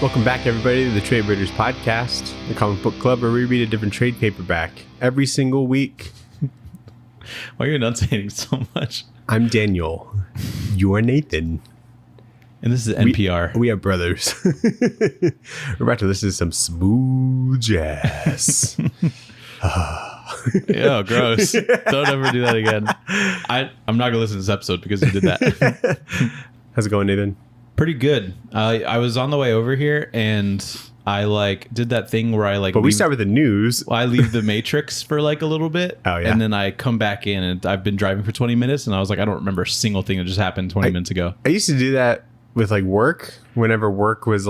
Welcome back, everybody, to the Tradewaiters podcast, the comic book club where we read a different trade paperback every single week. Why are you enunciating so much? I'm Daniel. You are Nathan. And this is NPR. We are brothers. We're about to listen to some smooth jazz. Ew, gross. Don't ever do that again. I'm not going to listen to this episode because you did that. How's it going, Nathan? Pretty good. I was on the way over here and I did that thing where I But we start with the news. I leave the Matrix for a little bit. Oh, yeah. And then I come back in and I've been driving for 20 minutes and I was like, I don't remember a single thing that just happened 20 minutes ago. I used to do that with work whenever work was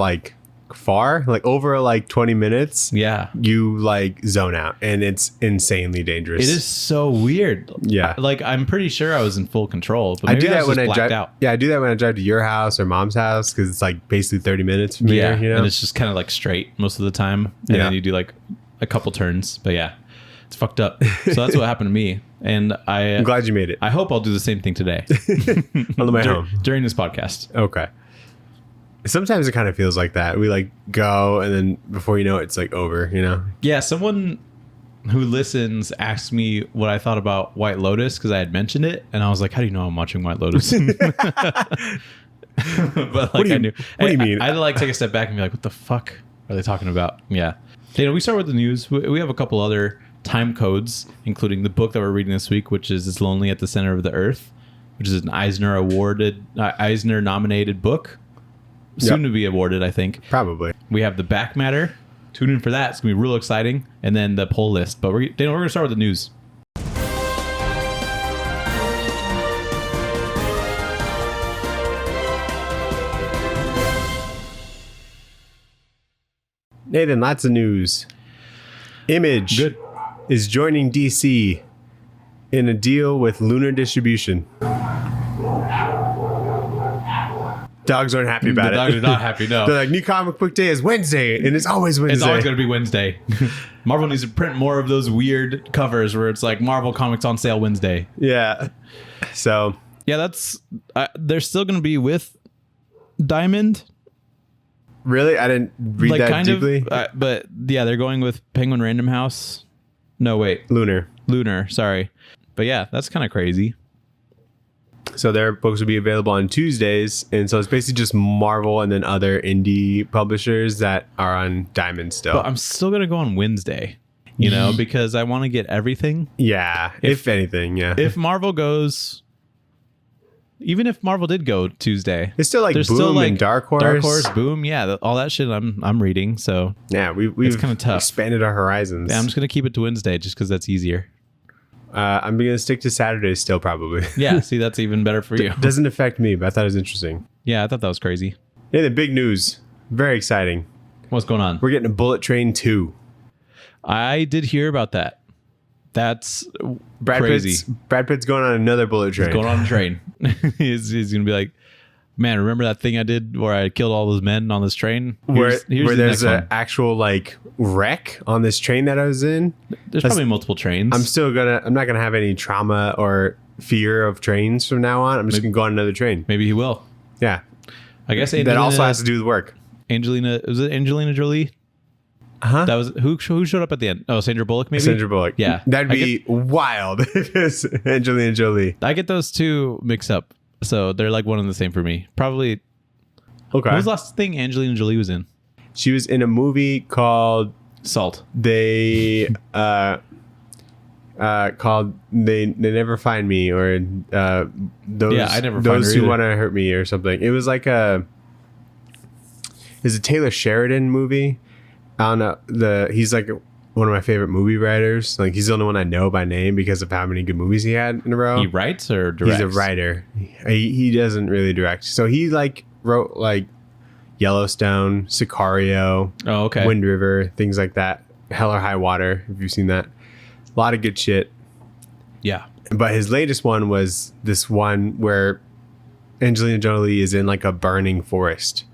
far, over 20 minutes. Yeah. You zone out and it's insanely dangerous. It is so weird. Yeah. I'm pretty sure I was in full control, but I maybe do that when I drive out. Yeah, I do that when I drive to your house or mom's house because it's basically 30 minutes from here, you know? And it's just kind of straight most of the time. And then you do a couple turns. But yeah, it's fucked up. So that's what happened to me. And I'm glad you made it. I hope I'll do the same thing today. On the way home. During this podcast. Okay. Sometimes it kind of feels like that. We go and then before you know it, it's over, you know? Yeah, someone who listens asked me what I thought about White Lotus because I had mentioned it. And I was like, how do you know I'm watching White Lotus? But I knew. What do you mean? I had to take a step back and be like, what the fuck are they talking about? Yeah. We start with the news. We have a couple other time codes, including the book that we're reading this week, which is It's Lonely at the Center of the Earth, which is an Eisner nominated book. Soon to be awarded, I think. Probably. We have the back matter. Tune in for that. It's going to be real exciting. And then the poll list. But we're going to start with the news. Nathan, lots of news. Image Good. is joining DC in a deal with Lunar Distribution. Dogs aren't happy about it. The dogs are not happy, no. They're new comic book day is Wednesday, and it's always Wednesday. It's always going to be Wednesday. Marvel needs to print more of those weird covers where it's Marvel Comics on sale Wednesday. Yeah. So. Yeah, that's... they're still going to be with Diamond. Really? I didn't read that kind deeply. But yeah, they're going with Penguin Random House. No, wait. Lunar, sorry. But yeah, that's kind of crazy. So their books will be available on Tuesdays. And so it's basically just Marvel and then other indie publishers that are on Diamond still. But I'm still going to go on Wednesday, because I want to get everything. Yeah. If anything, yeah. If Marvel goes... Even if Marvel did go Tuesday, it's still there's Boom still and Dark Horse. Dark Horse, Boom, yeah, all that shit I'm reading. So yeah, we've kind of tough. Expanded our horizons. Yeah, I'm just gonna keep it to Wednesday just because that's easier. I'm gonna stick to Saturdays still probably. Yeah, see, that's even better for you. Doesn't affect me, but I thought it was interesting. Yeah, I thought that was crazy. Yeah, the big news, very exciting. What's going on? We're getting a Bullet Train 2. I did hear about that. That's Brad crazy. Brad Pitt's going on another bullet train. He's going on a train. he's going to be like, man, remember that thing I did where I killed all those men on this train? Here's where there's an actual wreck on this train that I was in. There's probably multiple trains. I'm not gonna have any trauma or fear of trains from now on. I'm just gonna go on another train. Maybe he will. Yeah. I guess that also has to do with work. Was it Angelina Jolie? Uh-huh. That was who showed up at the end? Oh, Sandra Bullock, maybe? Sandra Bullock. Yeah. That'd be wild if it's Angelina Jolie. I get those two mixed up. So they're one and the same for me. Probably. Okay. What was the last thing Angelina Jolie was in? She was in a movie called Salt. They Never Find Me, or those I never find those her who either. want to hurt me or something. It was it's a Taylor Sheridan movie. I don't know. He's one of my favorite movie writers. He's the only one I know by name because of how many good movies he had in a row. He writes or directs? He's a writer. He doesn't really direct. So he wrote Yellowstone, Sicario, Wind River, things like that. Hell or High Water, if you've seen that. A lot of good shit. Yeah. But his latest one was this one where Angelina Jolie is in a burning forest.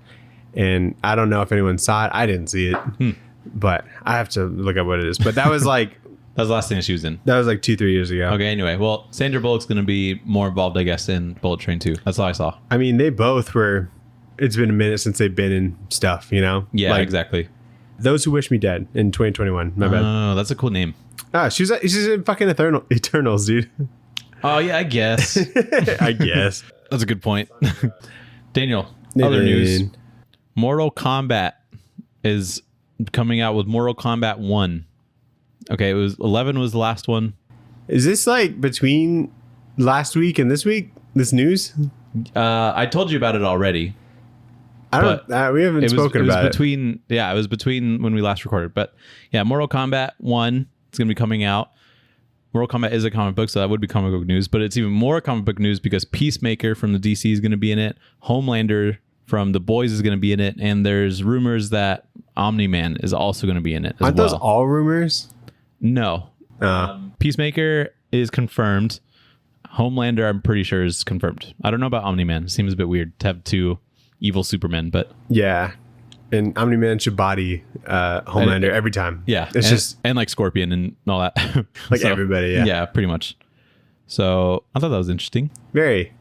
And I don't know if anyone saw it. I didn't see it. But I have to look up what it is. But that was that was the last thing that she was in. That was 2-3 years ago. Okay, anyway. Well, Sandra Bullock's going to be more involved, I guess, in Bullet Train 2. That's all I saw. I mean, they both were it's been a minute since they've been in stuff, you know? Yeah, Like, exactly. Those Who Wish Me Dead in 2021. My bad. Oh, that's a cool name. She's in fucking Eternals, dude. Oh, yeah, I guess. I guess. That's a good point. Daniel, other news. Mortal Kombat is coming out with Mortal Kombat 1. Okay, 11 was the last one. Is this like between last week and this week? This news? I told you about it already. I don't. We haven't spoken about it. Yeah, it was between when we last recorded. But yeah, Mortal Kombat 1 is going to be coming out. Mortal Kombat is a comic book, so that would be comic book news. But it's even more comic book news because Peacemaker from the DC is going to be in it. Homelander from The Boys is going to be in it. And there's rumors that Omni-Man is also going to be in it as Aren't those all rumors? No. Peacemaker is confirmed. Homelander, I'm pretty sure, is confirmed. I don't know about Omni-Man. It seems a bit weird to have two evil Supermen, but yeah, and Omni-Man should body Homelander every time. Yeah, it's just and like Scorpion and all that. Like everybody. Yeah, pretty much. So I thought that was interesting. Very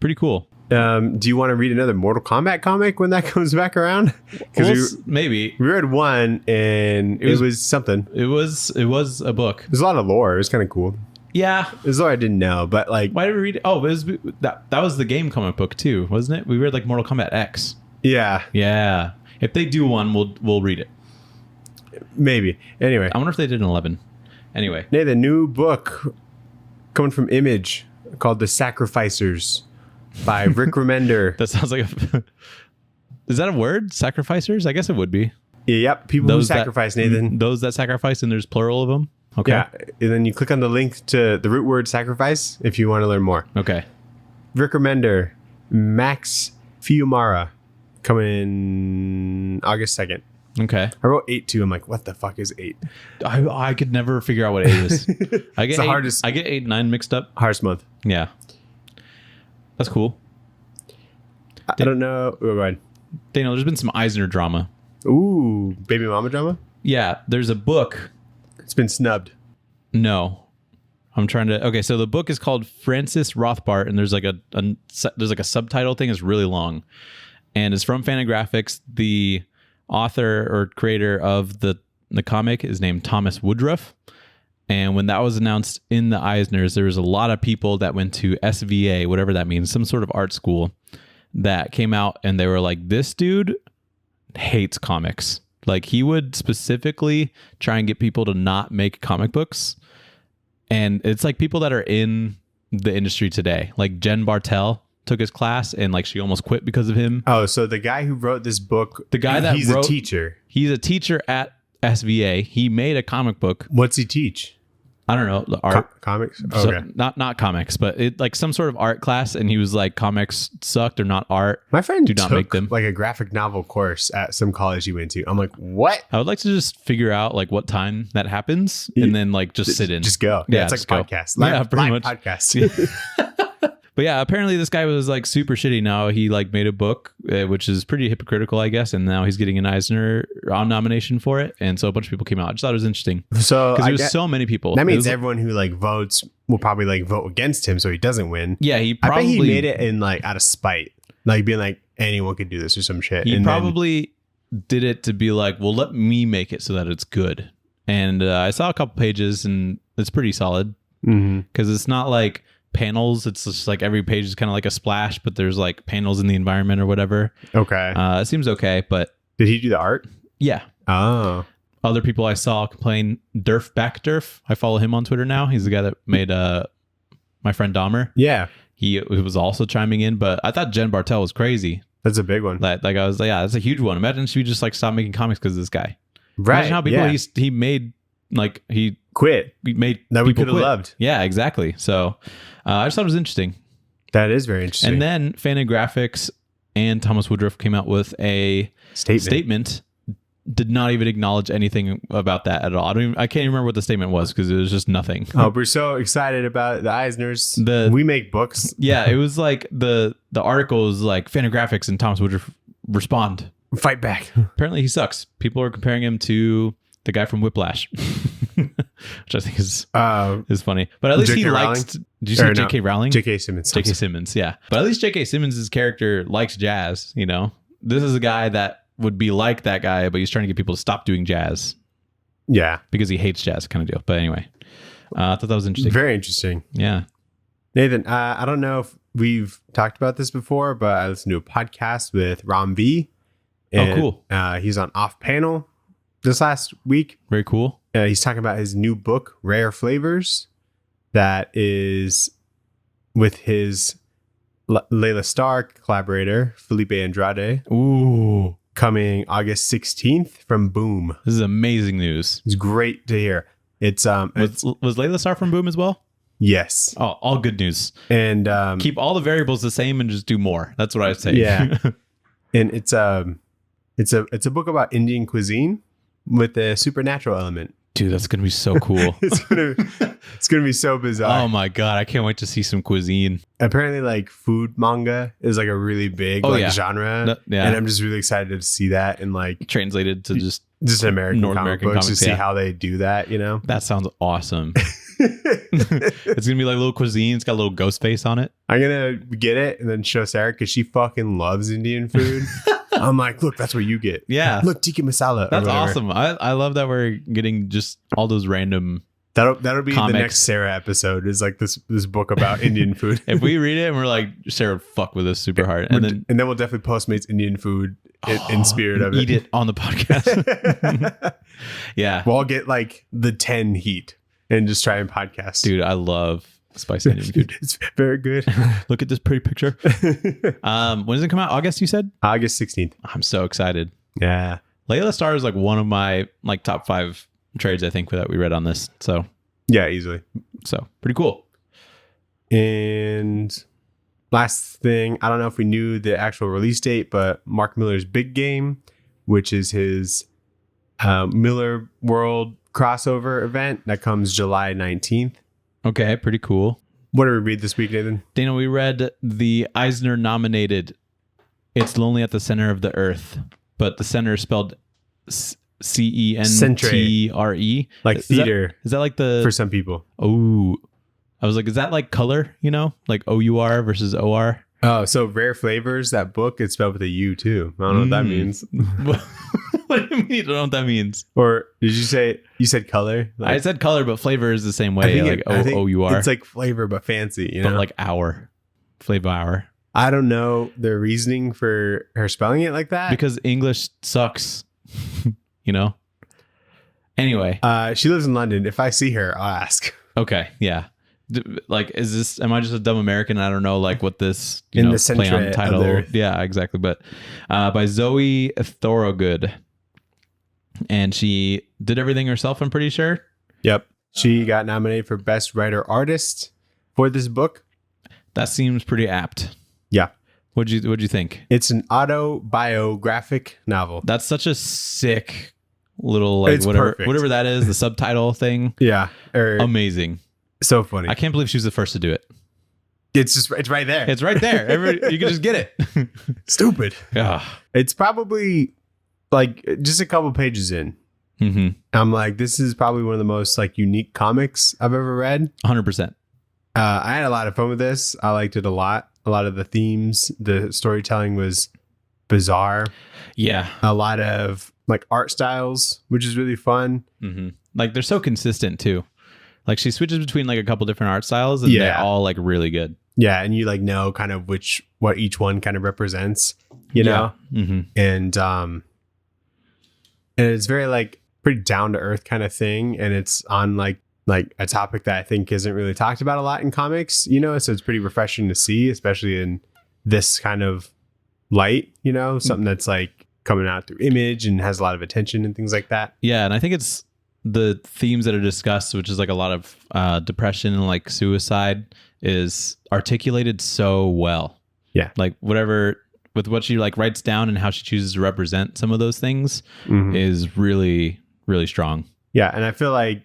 pretty cool. Do you want to read another Mortal Kombat comic when that comes back around? Because maybe we read one and it was something. It was a book. There's a lot of lore. It was kind of cool. Yeah, there's lore I didn't know, but like, why did we read it? Oh, that was the game comic book too, wasn't it? We read like Mortal Kombat X. Yeah. If they do one, we'll read it. Maybe. Anyway, I wonder if they did an 11. Anyway, the new book coming from Image called The Sacrificers by Rick Remender. That sounds like is that a word? Sacrificers? I guess it would be. Yep. People who sacrifice, Nathan. Those that sacrifice, and there's plural of them. Okay. Yeah, and then you click on the link to the root word sacrifice if you want to learn more. Okay. Rick Remender, Max Fiumara, coming in August 2nd. Okay. I wrote 8 too. I'm like, what the fuck is 8? I could never figure out what 8 is. I get I get 8 and 9 mixed up. Hardest month. Yeah. That's cool. I don't know. Oh, go ahead. Daniel, there's been some Eisner drama. Ooh, baby mama drama? Yeah, there's a book. It's been snubbed. No. I'm trying to... Okay, so the book is called Francis Rothbart, and there's like a subtitle thing. It's really long. And it's from Fantagraphics. The author or creator of the comic is named Thomas Woodruff. And when that was announced in the Eisners, there was a lot of people that went to SVA, whatever that means, some sort of art school, that came out and they were like, this dude hates comics. Like, he would specifically try and get people to not make comic books. And it's like people that are in the industry today. Like Jen Bartel took his class and like she almost quit because of him. Oh, so the guy who wrote this book, he's a teacher. He's a teacher at SVA. He made a comic book. What's he teach? I don't know, the art. Comics? Oh, okay. So, not comics, but it like some sort of art class, and he was like, comics suck, they're not art. My friend took make them. Like a graphic novel course at some college he went to. I'm like, what? I would like to just figure out like what time that happens and then like just sit in. Just go. Yeah, it's like a podcast. Live podcast. But yeah, apparently this guy was like super shitty. Now he like made a book, which is pretty hypocritical, I guess. And now he's getting an Eisner nomination for it. And so a bunch of people came out. I just thought it was interesting. So because there's so many people. That means everyone who like votes will probably like vote against him so he doesn't win. Yeah, I bet he made it in like out of spite, like being like anyone could do this or some shit. He probably did it to be like, well, let me make it so that it's good. And I saw a couple pages and it's pretty solid because it's not like panels. It's just like every page is kind of like a splash, but there's like panels in the environment or whatever. Okay. It seems okay, but did he do the art? Yeah. Oh. Other people I saw complain. Durf. I follow him on Twitter now. He's the guy that made My Friend Dahmer. Yeah. He was also chiming in, but I thought Jen Bartel was crazy. That's a big one. Like I was like, yeah, that's a huge one. Imagine she just like stopped making comics because of this guy. Right. Imagine how people he made, like he quit. He made that we could have loved. Yeah, exactly. So I just thought it was interesting. That is very interesting. And then Fantagraphics and Thomas Woodruff came out with a statement. Did not even acknowledge anything about that at all. I can't even remember what the statement was because it was just nothing. Oh, we're so excited about the Eisners. We make books. Yeah, it was like the article was like Fantagraphics and Thomas Woodruff respond. Fight back. Apparently he sucks. People are comparing him to the guy from Whiplash, which which I think is funny. But at least J.K. he likes. Rowling? Did you say Or no, J.K. Rowling? J.K. Simmons. J.K. Simmons, yeah. But at least J.K. Simmons' character likes jazz. You know, this is a guy that would be like that guy, but he's trying to get people to stop doing jazz. Yeah, because he hates jazz, kind of deal. But anyway, I thought that was interesting. Very interesting. Yeah, Nathan, I don't know if we've talked about this before, but I listened to a podcast with Ram V. Oh, cool. He's on Off Panel this last week. Very cool. He's talking about his new book, Rare Flavors, that is with his Layla Starr collaborator, Felipe Andrade. Ooh. Coming August 16th from Boom. This is amazing news. It's great to hear. Was Layla Starr from Boom as well? Yes. Oh, all good news. And keep all the variables the same and just do more. That's what I say. Yeah. And it's a book about Indian cuisine with a supernatural element. Dude, that's gonna be so cool. It's gonna be so bizarre. Oh my god, I can't wait to see some cuisine. Apparently, like food manga is like a really big genre, yeah. And I'm just really excited to see that and like translated to just American North comic American books comics, to see how they do that. You know, that sounds awesome. It's gonna be like a little cuisine. It's got a little ghost face on it. I'm gonna get it and then show Sarah because she fucking loves Indian food. I'm like, look, that's what you get. Yeah, look, tikka masala. That's awesome. I love that we're getting just all those random. That'll be comics. The next Sarah episode. Is like this book about Indian food. If we read it and we're like, Sarah would fuck with us super hard, and then we'll definitely Postmates Indian food in spirit of it. Eat it on the podcast. Yeah, we'll all get like the 10 heat and just try and podcast. Dude, I love spicy Indian food. It's very good. Look at this pretty picture. When does it come out? August, you said? August 16th. I'm so excited. Yeah. Layla Starr is like one of my like top 5 trades, I think, that we read on this. So yeah, easily. So pretty cool. And last thing, I don't know if we knew the actual release date, but Mark Miller's Big Game, which is his Miller World crossover event that comes July 19th. Okay, pretty cool. What did we read this week, Nathan? Dana, we read the Eisner nominated It's Lonely at the Center of the Earth, but the center is spelled CENTRE. Like theater. Is that like the... For some people. Oh, I was like, is that like color, you know? Like OUR versus OR? Oh, so Rare Flavors, that book, it's spelled with a U too. I don't know what that means. What do you mean? I don't know what that means. Or did you said color? Like, I said color, but flavor is the same way. I think OUR. It's like flavor, but fancy, you know? But like flavor hour. I don't know the reasoning for her spelling it like that. Because English sucks, you know? Anyway. She lives in London. If I see her, I'll ask. Okay, yeah. Like, am I just a dumb American? I don't know, like, what this, the play on title. Yeah, exactly. But by Zoe Thorogood. And she did everything herself, I'm pretty sure. Yep. She got nominated for Best Writer Artist for this book. That seems pretty apt. Yeah. What'd you think? It's an autobiographic novel. That's such a sick little, like, whatever that is, the subtitle thing. Yeah. Amazing. So funny. I can't believe she was the first to do it. It's right there. It's right there. You can just get it. Stupid. Yeah. It's probably like just a couple pages in. Mm-hmm. I'm like, this is probably one of the most like unique comics I've ever read. 100%. I had a lot of fun with this. I liked it a lot. A lot of the themes, the storytelling was bizarre. Yeah. A lot of like art styles, which is really fun. Mm-hmm. Like they're so consistent too. Like she switches between like a couple different art styles and they're all like really good. Yeah. And you like know kind of what each one kind of represents, you know? Mm-hmm. And it's very like pretty down to earth kind of thing. And it's on like a topic that I think isn't really talked about a lot in comics, you know? So it's pretty refreshing to see, especially in this kind of light, you know, something that's like coming out through image and has a lot of attention and things like that. Yeah. And I think it's the themes that are discussed, which is like a lot of depression and like suicide, is articulated so well. Yeah. Like whatever with what she like writes down and how she chooses to represent some of those things is really, really strong. Yeah. And I feel like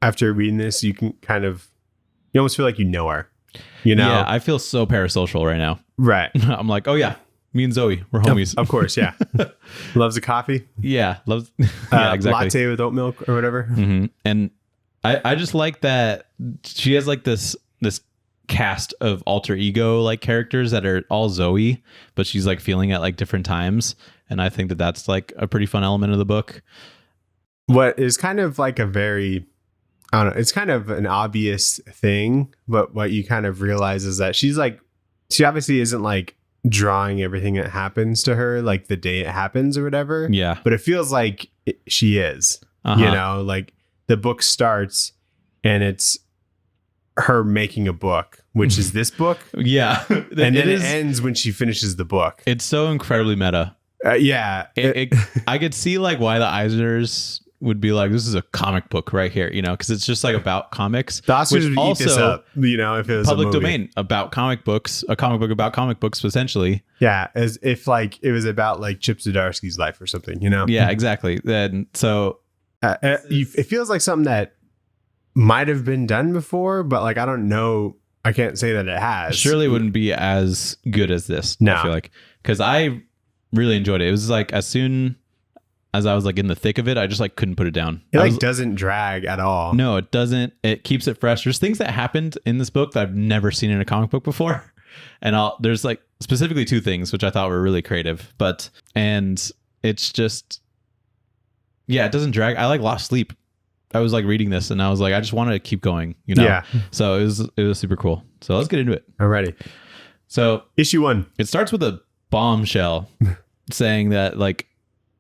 after reading this, you almost feel like you know her, you know? Yeah. I feel so parasocial right now. Right. I'm like, oh yeah, me and Zoe, we're homies. Of course. Yeah. Loves a coffee. Yeah. Loves. Yeah, exactly. Latte with oat milk or whatever. Mm-hmm. And I just like that she has like this cast of alter ego like characters that are all Zoe, but she's like feeling at like different times, and I think that that's like a pretty fun element of the book. What is kind of like a very, I don't know, it's kind of an obvious thing, but what you kind of realize is that she obviously isn't like drawing everything that happens to her like the day it happens or whatever. Yeah. But it feels like she is, you know, like the book starts and it's her making a book, which is this book. Yeah. And then it ends when she finishes the book. It's so incredibly meta. Yeah. I could see like why the Eisners would be like, this is a comic book right here, you know, because it's just like about comics. The Oscars would eat this up, you know, if it was public a movie. domain about comic books, a comic book about comic books, essentially. Yeah, as if like it was about like Chip Zdarsky's life or something, you know? Yeah, exactly. And so it feels like something that might have been done before, but like I don't know. I can't say that it has. Surely wouldn't be as good as this. No. I feel like, because I really enjoyed it. It was like as soon as I was like in the thick of it, I just like couldn't put it down. It doesn't drag at all. No, it doesn't. It keeps it fresh. There's things that happened in this book that I've never seen in a comic book before. And there's like specifically two things which I thought were really creative, and it's just, yeah, it doesn't drag. I like lost sleep. I was like reading this and I was like, I just wanted to keep going, you know? Yeah. So it was super cool. So let's get into it. Alrighty. So issue 1. It starts with a bombshell saying that like,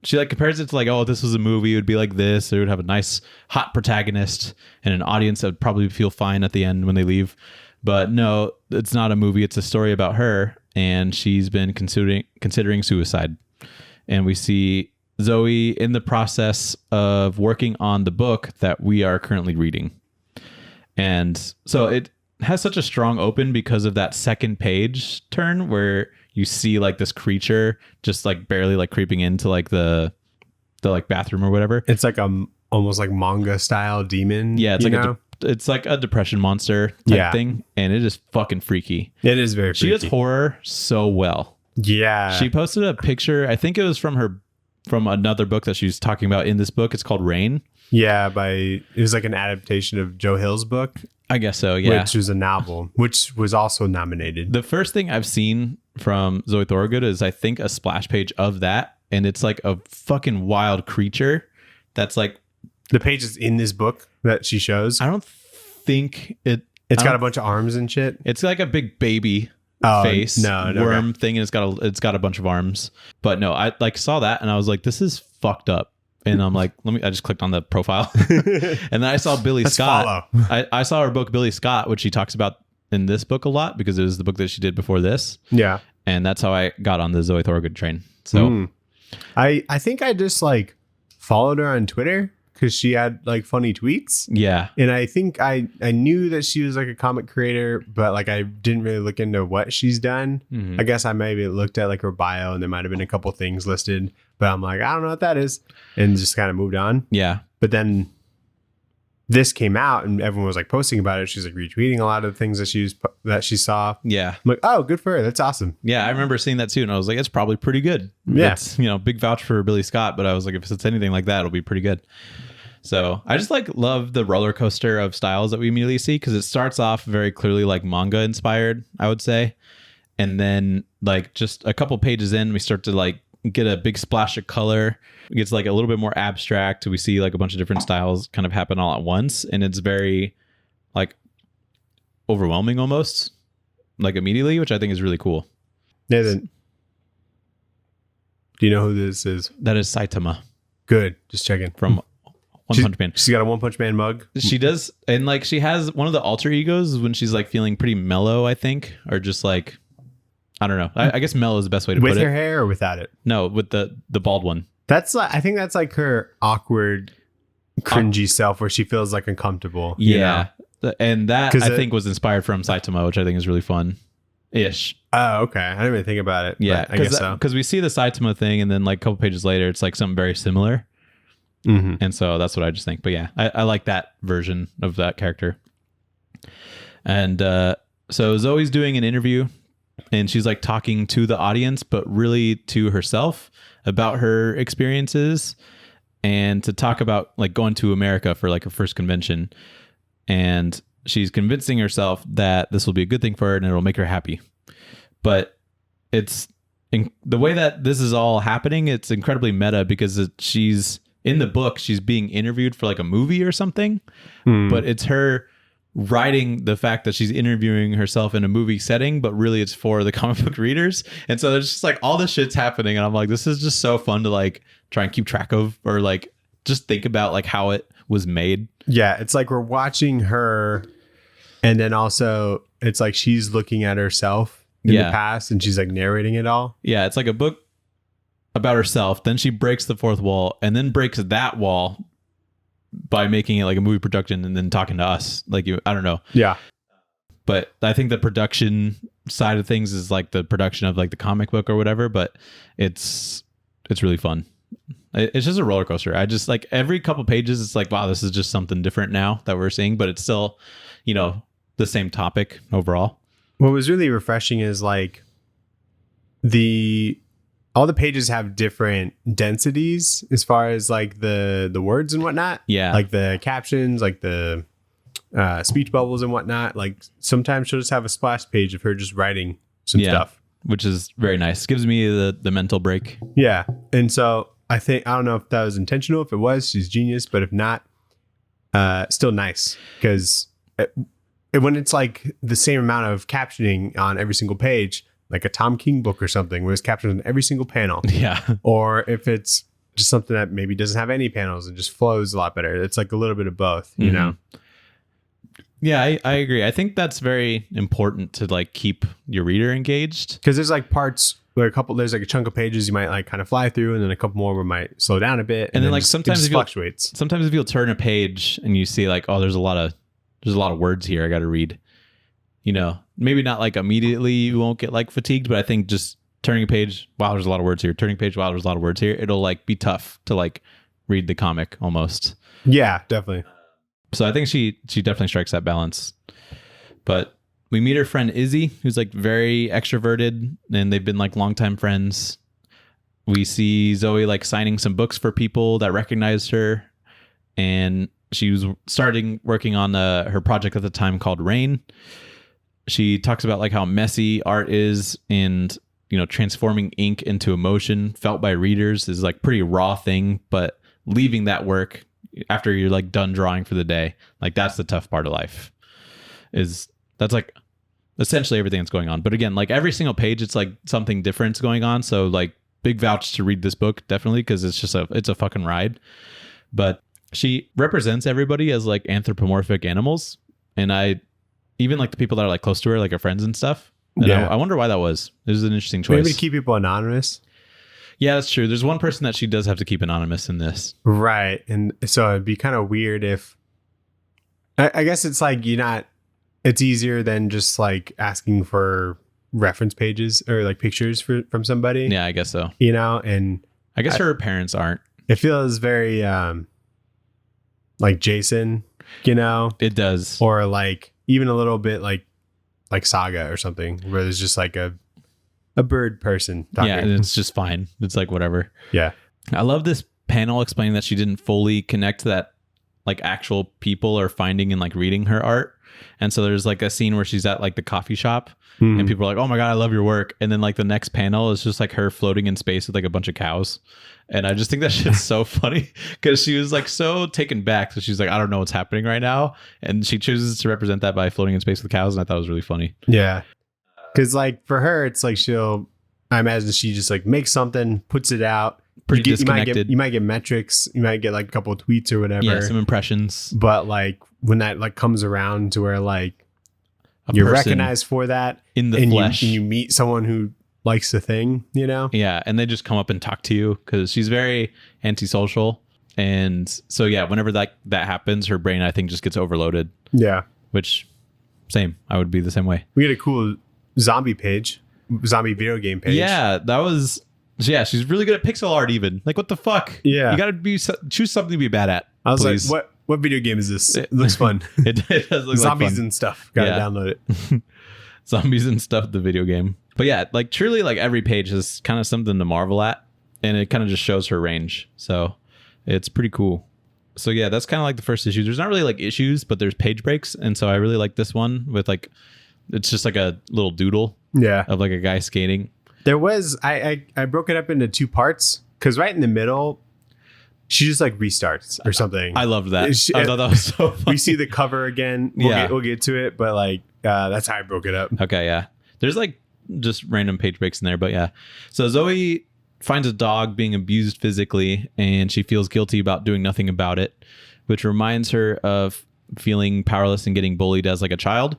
she like compares it to like, oh, if this was a movie, it would be like this. It would have a nice hot protagonist and an audience that would probably feel fine at the end when they leave. But no, it's not a movie. It's a story about her, and she's been considering suicide. And we see Zoe in the process of working on the book that we are currently reading. And so it has such a strong open because of that second page turn where you see like this creature just like barely like creeping into like the like bathroom or whatever. It's like almost like manga style demon. Yeah, it's like a depression monster type thing, and it is fucking freaky. It is very freaky. She does horror so well. Yeah. She posted a picture, I think it was from another book that she was talking about in this book. It's called Rain. Yeah, it was like an adaptation of Joe Hill's book. I guess so, yeah. Which was a novel, which was also nominated. The first thing I've seen from Zoe Thorogood is I think a splash page of that, and it's like a fucking wild creature that's like... The page is in this book that she shows? I don't think it... It's got a bunch of arms and shit? It's like a big baby face worm thing, and it's got a bunch of arms. But no, I like saw that and I was like, this is fucked up. And I'm like, I just clicked on the profile. And then I saw Billy Scott. I saw her book, Billy Scott, which she talks about in this book a lot because it was the book that she did before this. Yeah. And that's how I got on the Zoe Thorogood train. So I think I just like followed her on Twitter because she had like funny tweets. Yeah. And I think I knew that she was like a comic creator, but like I didn't really look into what she's done. Mm-hmm. I guess I maybe looked at like her bio and there might have been a couple things listed, but I'm like, I don't know what that is, and just kind of moved on. Yeah. But then this came out and everyone was like posting about it. She's like retweeting a lot of the things that she saw. Yeah. I'm like, oh, good for her. That's awesome. Yeah. I remember seeing that too. And I was like, it's probably pretty good. Yeah. It's, big vouch for Billy Scott, but I was like, if it's anything like that, it'll be pretty good. So I just like love the roller coaster of styles that we immediately see, because it starts off very clearly like manga inspired, I would say. And then like just a couple pages in, we start to like get a big splash of color. It gets like a little bit more abstract. We see like a bunch of different styles kind of happen all at once. And it's very like overwhelming almost, like immediately, which I think is really cool. Nathan, do you know who this is? That is Saitama. Good. Just checking. From One Punch Man. She's got a One Punch Man mug. She does. And like she has one of the alter egos when she's like feeling pretty mellow, I think, or just like, I don't know. I guess mellow is the best way to put it. With her hair or without it? No, with the bald one. That's like, I think that's like her awkward, cringy self where she feels like uncomfortable. Yeah. And that I think was inspired from Saitama, which I think is really fun ish. Oh, okay. I didn't even think about it. Yeah. I guess so. Because we see the Saitama thing and then like a couple pages later, it's like something very similar. Mm-hmm. And so that's what I just think. But yeah, I like that version of that character. And so Zoe's doing an interview and she's like talking to the audience, but really to herself about her experiences. and to talk about like going to America for like her first convention. And she's convincing herself that this will be a good thing for her and it'll make her happy. But it's the way that this is all happening, it's incredibly meta because she's in the book, she's being interviewed for like a movie or something, but it's her writing the fact that she's interviewing herself in a movie setting, but really it's for the comic book readers. And so there's just like all this shit's happening. And I'm like, this is just so fun to like try and keep track of, or like just think about like how it was made. Yeah. It's like we're watching her, and then also it's like she's looking at herself in the past and she's like narrating it all. Yeah. It's like a book about herself. Then she breaks the fourth wall and then breaks that wall by making it like a movie production and then talking to us. Like, I don't know. Yeah. But I think the production side of things is like the production of like the comic book or whatever, but it's really fun. It's just a roller coaster. I just like every couple pages, it's like, wow, this is just something different now that we're seeing, but it's still, you know, the same topic overall. What was really refreshing is like all the pages have different densities as far as like the words and whatnot. Yeah. Like the captions, like the speech bubbles and whatnot. Like sometimes she'll just have a splash page of her just writing some stuff, which is very nice. Gives me the mental break. Yeah. And so I don't know if that was intentional. If it was, she's genius. But if not, still nice. Because when it's like the same amount of captioning on every single page, like a Tom King book or something, where it's captured in every single panel. Yeah. Or if it's just something that maybe doesn't have any panels and just flows a lot better. It's like a little bit of both, you know? Yeah, I agree. I think that's very important to like keep your reader engaged. Because there's like parts where there's like a chunk of pages you might like kind of fly through, and then a couple more where it might slow down a bit. And then like sometimes it fluctuates. Sometimes if you'll turn a page and you see like, oh, there's a lot of words here I got to read. You know, maybe not like immediately you won't get like fatigued, but I think just turning a page, wow, there's a lot of words here. Turning a page, wow, there's a lot of words here. It'll like be tough to like read the comic almost. Yeah, definitely. So I think she definitely strikes that balance. But we meet her friend Izzy, who's like very extroverted, and they've been like longtime friends. We see Zoe like signing some books for people that recognized her, and she was working on her project at the time called Rain. She talks about like how messy art is, and you know, transforming ink into emotion felt by readers is like pretty raw thing, but leaving that work after you're like done drawing for the day, like that's the tough part of life. That's like essentially everything that's going on. But again, like every single page, it's like something different's going on. So like big vouch to read this book, definitely, because it's a fucking ride. But she represents everybody as like anthropomorphic animals, and I even like the people that are like close to her, like her friends and stuff. And yeah. I wonder why that was. It was an interesting choice. Maybe to keep people anonymous. Yeah, that's true. There's one person that she does have to keep anonymous in this. Right. And so it'd be kind of weird if, I guess it's like it's easier than just like asking for reference pages or like pictures from somebody. Yeah, I guess so. You know, and I guess her parents aren't. It feels very like Jason, you know? It does. Or like even a little bit like Saga or something, where there's just like a bird person talking. Yeah, and it's just fine. It's like whatever. Yeah. I love this panel explaining that she didn't fully connect that like actual people are finding and like reading her art. And so there's like a scene where she's at like the coffee shop and people are like, oh my God, I love your work. And then like the next panel is just like her floating in space with like a bunch of cows. And I just think that shit's so funny because she was like so taken back. So she's like, I don't know what's happening right now. And she chooses to represent that by floating in space with cows. And I thought it was really funny. Yeah. Because like for her, it's like I imagine she just like makes something, puts it out. Pretty disconnected. You might get metrics. You might get like a couple of tweets or whatever. Yeah, some impressions. But like when that like comes around to where like you're recognized for that in the flesh, you meet someone who likes the thing, you know? Yeah, and they just come up and talk to you because she's very antisocial. And so yeah, whenever that happens, her brain I think just gets overloaded. Yeah. Which same. I would be the same way. We get a cool zombie video game page. Yeah, she's really good at pixel art even. Like what the fuck? Yeah. You gotta choose something to be bad at. I was please. like, what video game is this? It looks fun. It does look Zombies like fun. and stuff. Gotta download it. Zombies and stuff, the video game. But yeah, like truly like every page is kind of something to marvel at. And it kind of just shows her range. So It's pretty cool. So yeah, that's kind of like the first issue. There's not really like issues, but there's page breaks, and so I really like this one with like, it's just like a little doodle of like a guy skating. There was I broke it up into 2 parts because right in the middle, she just like restarts or something. I loved that. I thought that was so funny. We see the cover again. We'll get to it, but like that's how I broke it up. Okay, yeah. There's like just random page breaks in there, but yeah. So Zoe finds a dog being abused physically, and she feels guilty about doing nothing about it, which reminds her of feeling powerless and getting bullied as like a child.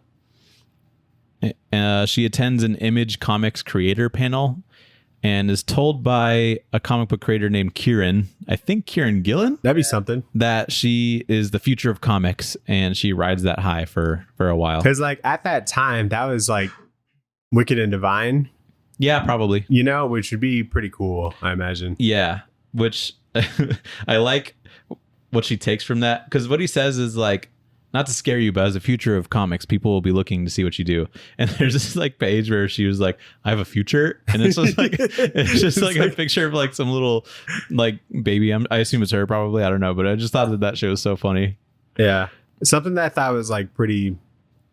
She attends an Image Comics creator panel and is told by a comic book creator named Kieran, I think Kieran Gillen, That'd be something. that she is the future of comics, and she rides that high for a while. Because like at that time, that was like Wicked and Divine, Yeah, probably. which would be pretty cool, I imagine. Yeah, which I like what she takes from that, because what he says is like, not to scare you, but as a future of comics, people will be looking to see what you do. And there's this like page where she was like, I have a future. And it's just like, a picture of like some little like baby. I assume it's her probably. I don't know. But I just thought that shit was so funny. Yeah. Something that I thought was like pretty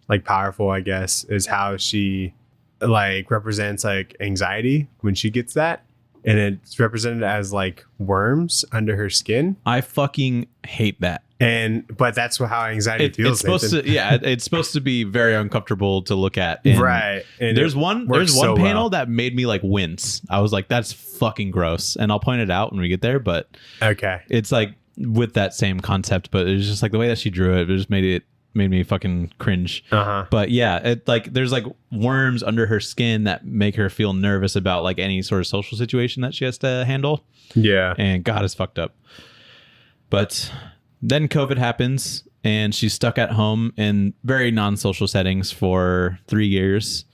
like powerful, I guess, is how she like represents like anxiety when she gets that. And it's represented as like worms under her skin. I fucking hate that. But that's how anxiety feels. It's supposed to, it's supposed to be very uncomfortable to look at. Right. And there's one panel that made me like wince. I was like, that's fucking gross. And I'll point it out when we get there, but okay. It's like with that same concept, but it's just like the way that she drew it, it just made me fucking cringe. But yeah, it like there's like worms under her skin that make her feel nervous about like any sort of social situation that she has to handle. Yeah. And God, is fucked up. But then COVID happens, and she's stuck at home in very non-social settings for 3 years,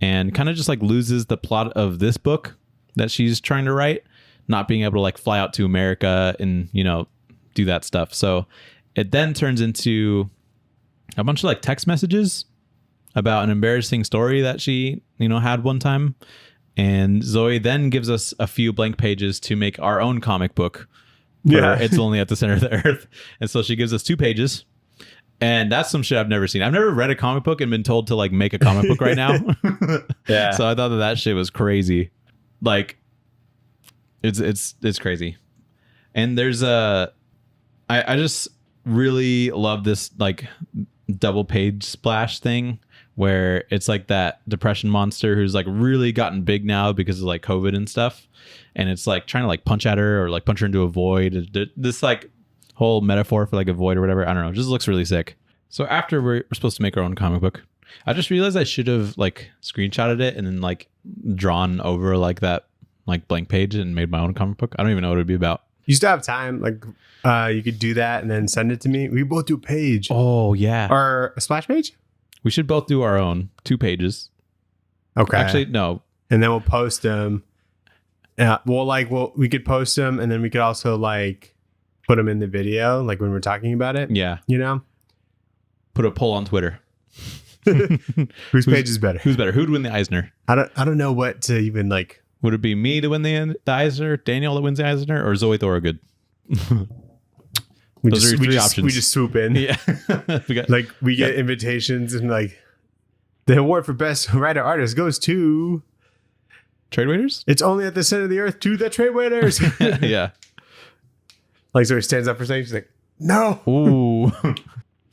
and kind of just like loses the plot of this book that she's trying to write, not being able to like fly out to America and, do that stuff. So it then turns into a bunch of like text messages about an embarrassing story that she, had one time. And Zoe then gives us a few blank pages to make our own comic book. It's Only at the Center of the Earth. And so she gives us 2 pages. And that's some shit I've never seen. I've never read a comic book and been told to like make a comic book right now. Yeah. So I thought that shit was crazy. Like it's crazy. And there's I just really love this like double page splash thing where it's like that depression monster who's like really gotten big now because of like COVID and stuff. And it's like trying to like punch at her or like punch her into a void. This like whole metaphor for like a void or whatever. I don't know. It just looks really sick. So after we're supposed to make our own comic book, I just realized I should have like screenshotted it and then like drawn over like that like blank page and made my own comic book. I don't even know what it'd be about. You still have time. Like you could do that and then send it to me. We both do a page. Oh yeah. Or a splash page? We should both do our own 2 pages. Okay. Actually, no. And then we'll post them. We could post them, and then we could also like put them in the video, like when we're talking about it. Yeah. Put a poll on Twitter. Whose page is better? Who's better? Who'd win the Eisner? I don't know what to even like. Would it be me to win the Eisner, Daniel that wins the Eisner, or Zoe Thorogood? Those are 3 options. We just swoop in. Yeah. we get invitations and like the award for best writer artist goes to Tradewaiters. It's Only at the Center of the Earth to the Tradewaiters. Yeah. Like so he stands up for something. She's like, no. Ooh.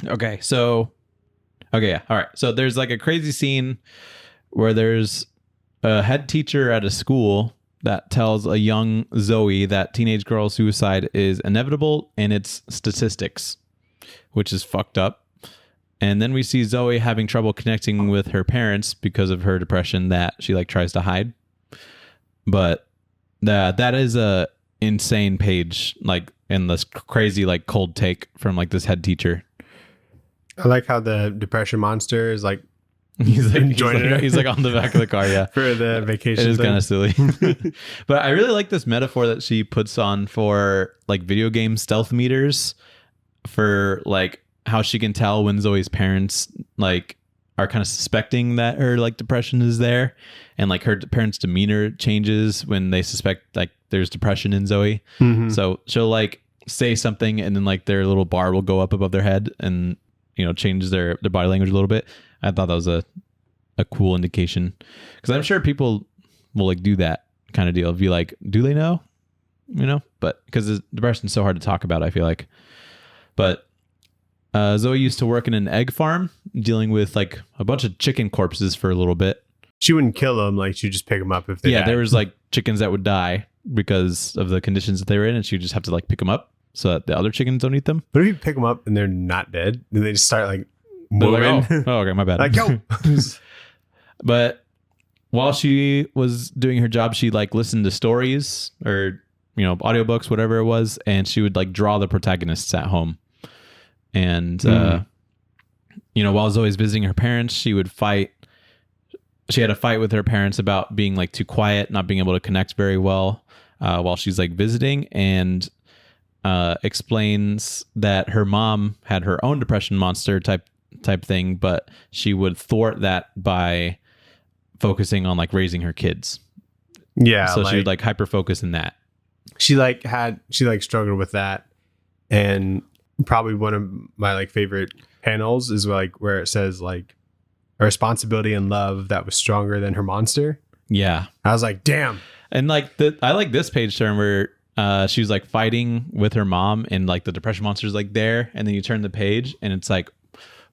Okay. Yeah. All right. So there's like a crazy scene where there's a head teacher at a school that tells a young Zoe that teenage girl suicide is inevitable and it's statistics, which is fucked up. And then we see Zoe having trouble connecting with her parents because of her depression that she like tries to hide. But that is a insane page, like in this crazy like cold take from like this head teacher. I like how the depression monster is like he's like on the back of the car, yeah, for the vacation. It is kind of silly. But I really like this metaphor that she puts on for like video game stealth meters, for like how she can tell when Zoe's parents like are kind of suspecting that her like depression is there, and like her parents' demeanor changes when they suspect like there's depression in Zoe. Mm-hmm. So she'll like say something and then like their little bar will go up above their head and, you know, change their body language a little bit. I thought that was a cool indication, because I'm sure people will like do that kind of deal. Be like, do they know? You know, but because depression's so hard to talk about, I feel like. But Zoe used to work in an egg farm, dealing with like a bunch of chicken corpses for a little bit. She wouldn't kill them, like she'd just pick them up if they died. There was like chickens that would die because of the conditions that they were in, and she'd just have to like pick them up so that the other chickens don't eat them. But if you pick them up and they're not dead, then they just start like They're moving. like, oh, okay, my bad. Like, go. But while she was doing her job, she like listened to stories or, you know, audiobooks, whatever it was, and she would like draw the protagonists at home. And you know, while Zoe's visiting her parents, she would fight. She had a fight with her parents about being like too quiet, not being able to connect very well while she's like visiting, and explains that her mom had her own depression monster type thing, but she would thwart that by focusing on like raising her kids. Yeah. So she would like hyper focus in that. She struggled with that. And probably one of my like favorite panels is like where it says like a responsibility and love that was stronger than her monster. Yeah. I was like, damn. And like I like this page turn where she was like fighting with her mom and like the depression monster's like there, and then you turn the page and it's like,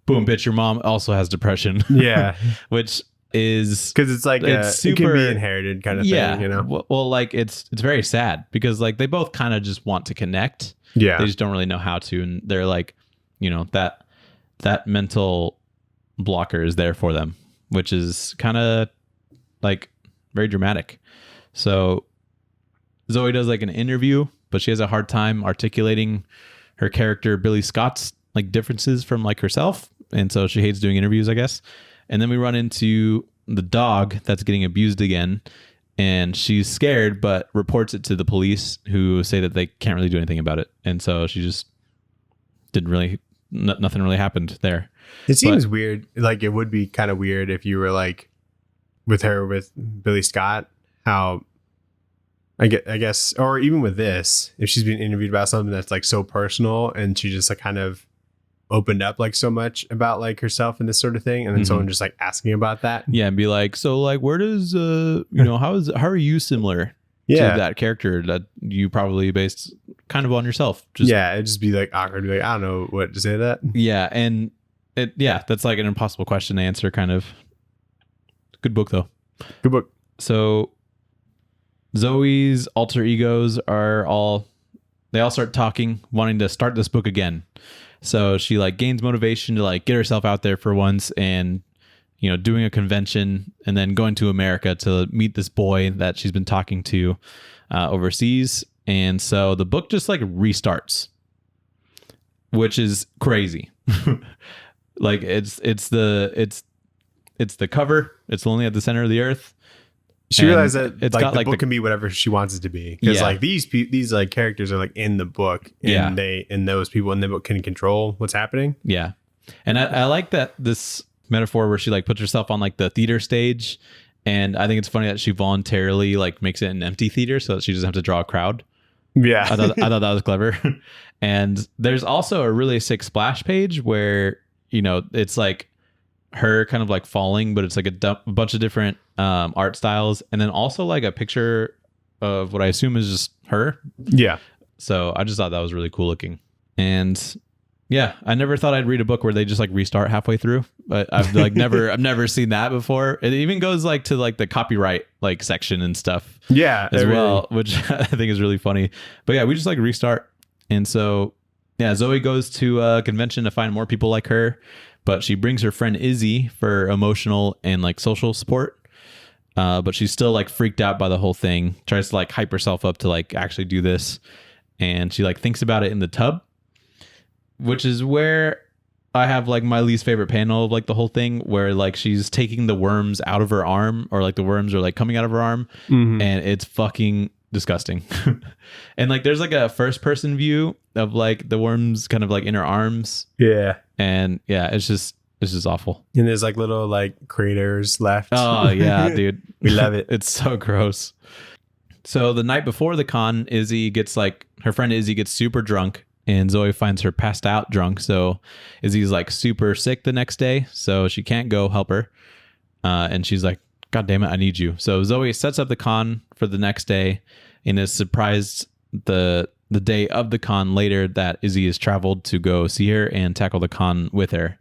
boom, bitch, your mom also has depression. Yeah. Which is because it's like it's it can be inherited kind of thing, you know. Well, like it's very sad because like they both kind of just want to connect. Yeah. They just don't really know how to, and they're like, you know, that mental blocker is there for them, which is kind of like very dramatic. So Zoe does like an interview, but she has a hard time articulating her character Billy Scott's like differences from like herself, and so she hates doing interviews, I guess. And then we run into the dog that's getting abused again, and she's scared but reports it to the police, who say that they can't really do anything about it. And so she just nothing really happened there. It seems weird. Like it would be kind of weird if you were like with Billy Scott, how I guess, or even with this, if she's being interviewed about something that's like so personal and she just like kind of opened up like so much about like herself and this sort of thing, and then someone just like asking about that. Yeah, and be like, so like where does you know, how are you similar to that character that you probably based kind of on yourself? It'd just be like awkward, be like, I don't know what to say to that. Yeah, and that's like an impossible question to answer, kind of. Good book though. Good book. So Zoe's alter egos all start talking, wanting to start this book again. So she like gains motivation to like get herself out there for once, and, you know, doing a convention and then going to America to meet this boy that she's been talking to overseas. And so the book just like restarts, which is crazy. Like it's the cover. It's Lonely at the Center of the Earth. She realized that it's like got the like book can be whatever she wants it to be, because like these like characters are like in the book, and those people in the book can control what's happening. Yeah, and I like that this metaphor where she like puts herself on like the theater stage, and I think it's funny that she voluntarily like makes it an empty theater so that she doesn't have to draw a crowd. Yeah, I thought that was clever. And there's also a really sick splash page where, you know, it's like her kind of like falling, but it's like a bunch of different art styles, and then also like a picture of what I assume is just her. Yeah. So I just thought that was really cool looking. And yeah, I never thought I'd read a book where they just like restart halfway through, but I've never seen that before. It even goes like to like the copyright like section and stuff. Yeah, as well, which I think is really funny. But yeah, we just like restart. And so yeah, Zoe goes to a convention to find more people like her, but she brings her friend Izzy for emotional and like social support. But she's still like freaked out by the whole thing, tries to like hype herself up to like actually do this. And she like thinks about it in the tub, which is where I have like my least favorite panel of like the whole thing, where like she's taking the worms out of her arm, or like the worms are like coming out of her arm, and it's fucking disgusting. And like there's like a first person view of like the worms kind of like in her arms. Yeah. And yeah, it's just awful. And there's like little like craters left. Oh yeah, dude. We love it. It's so gross. So the night before the con, her friend Izzy gets super drunk, and Zoe finds her passed out drunk. So Izzy's like super sick the next day, so she can't go help her. And she's like, God damn it, I need you. So Zoe sets up the con for the next day and is surprised the day of the con later that Izzy has traveled to go see her and tackle the con with her,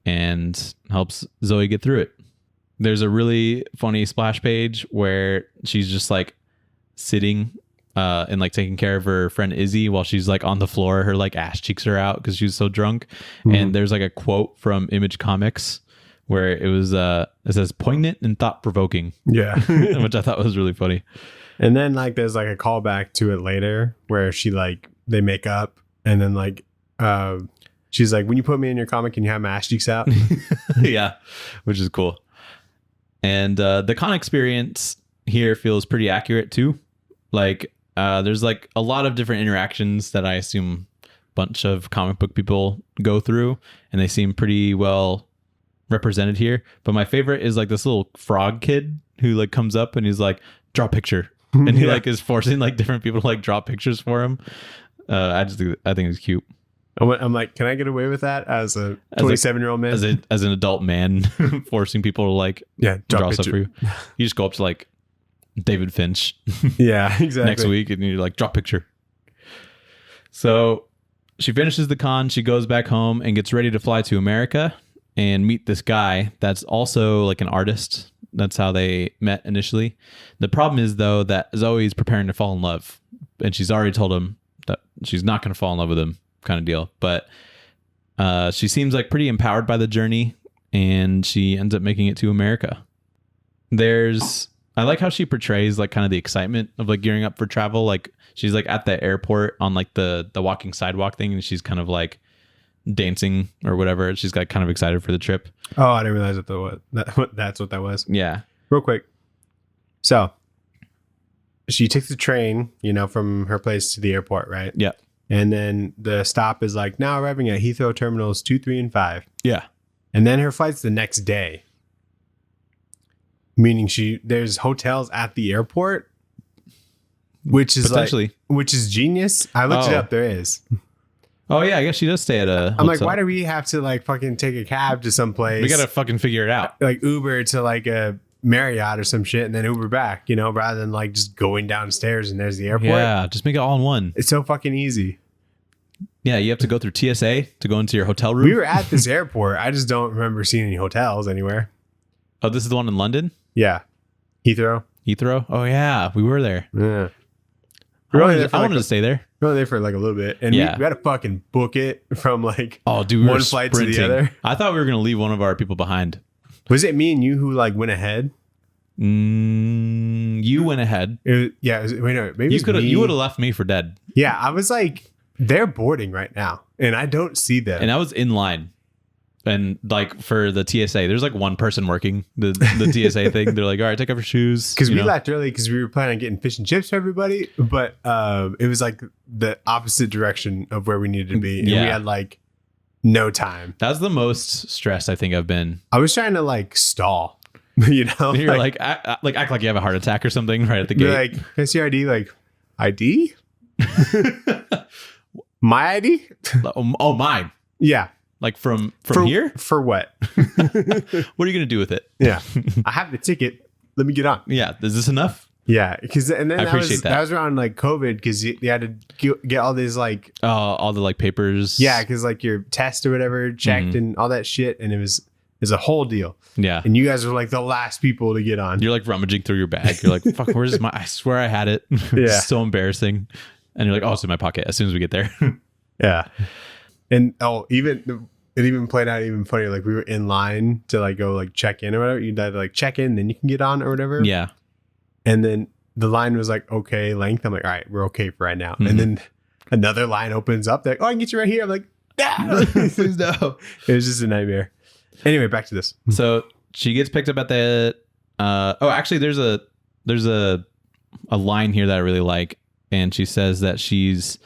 and helps Zoe get through it. There's a really funny splash page where she's just like sitting and like taking care of her friend Izzy while she's like on the floor. Her like ass cheeks are out because she was so drunk. And there's like a quote from Image Comics where it says poignant and thought provoking. Yeah. Which I thought was really funny. And then like there's like a callback to it later where she like they make up, and then like she's like, when you put me in your comic, can you have my ass cheeks out? Yeah, which is cool. And the con experience here feels pretty accurate too. Like there's like a lot of different interactions that I assume a bunch of comic book people go through, and they seem pretty well represented here. But my favorite is like this little frog kid who like comes up and he's like, draw a picture. And he like is forcing like different people to like draw pictures for him. I think it's cute. I'm like, can I get away with that as a 27-year-old man? As an adult man, forcing people to like draw stuff for you. You just go up to like David Finch. Yeah, exactly. Next week, and you're like, draw a picture. So she finishes the con. She goes back home and gets ready to fly to America and meet this guy that's also like an artist. That's how they met initially. The problem is, though, that Zoe's preparing to fall in love, and she's already told him that she's not going to fall in love with him, kind of deal. But she seems like pretty empowered by the journey, and she ends up making it to America. I like how she portrays like kind of the excitement of like gearing up for travel. Like she's like at the airport on like the walking sidewalk thing, and she's kind of like dancing or whatever. She's like kind of excited for the trip. Oh, I didn't realize that's what that was. Yeah. Real quick. So she takes the train, from her place to the airport, right? Yeah. And then the stop is like now arriving at Heathrow Terminals 2, 3, and 5. Yeah. And then her flight's the next day. Meaning there's hotels at the airport, which is which is genius. I looked it up. There is. Oh yeah, I guess she does stay at a hotel. I'm like, why do we have to like fucking take a cab to some place? We gotta fucking figure it out. Like Uber to like a Marriott or some shit, and then Uber back, rather than like just going downstairs and there's the airport. Yeah, just make it all in one. It's so fucking easy. Yeah, you have to go through TSA to go into your hotel room. We were at this airport. I just don't remember seeing any hotels anywhere. Oh, this is the one in London? Yeah. Heathrow. Oh yeah, we were there. Yeah. I wanted to stay there. We were there for like a little bit, and we had to fucking book it from like one flight to the other. I thought we were gonna leave one of our people behind. Was it me and you who like went ahead? You went ahead. Wait, no, maybe you would have left me for dead. Yeah, I was like, they're boarding right now, and I don't see them. And I was in line. And like for the TSA, there's like one person working the TSA thing. They're like, all right, take off your shoes. Because we left early because we were planning on getting fish and chips for everybody. But it was like the opposite direction of where we needed to be. And we had like no time. That was the most stressed I think I've been. I was trying to like stall, You're like act like you have a heart attack or something right at the gate. Like, can I see your ID? Like, ID? My ID? Oh, mine. Yeah. Like from here? For what? What are you going to do with it? Yeah. I have the ticket. Let me get on. Yeah. Is this enough? Yeah. And then I appreciate that. That was around like COVID because you had to get all these like... all the like papers. Yeah. Because like your test or whatever checked and all that shit. And it was a whole deal. Yeah. And you guys were like the last people to get on. You're like rummaging through your bag. You're like, fuck, where's my... I swear I had it. Yeah. It's so embarrassing. And you're like, oh, it's in my pocket as soon as we get there. Yeah. And it even played out even funnier. Like we were in line to like go like check in or whatever. You'd have to like check in, then you can get on or whatever. Yeah. And then the line was like, okay, length. I'm like, all right, we're okay for right now. Mm-hmm. And then another line opens up. They're like, oh, I can get you right here. I'm like, please no. It was just a nightmare. Anyway, back to this. So she gets picked up at the, actually there's a line here that I really like. And she says that she's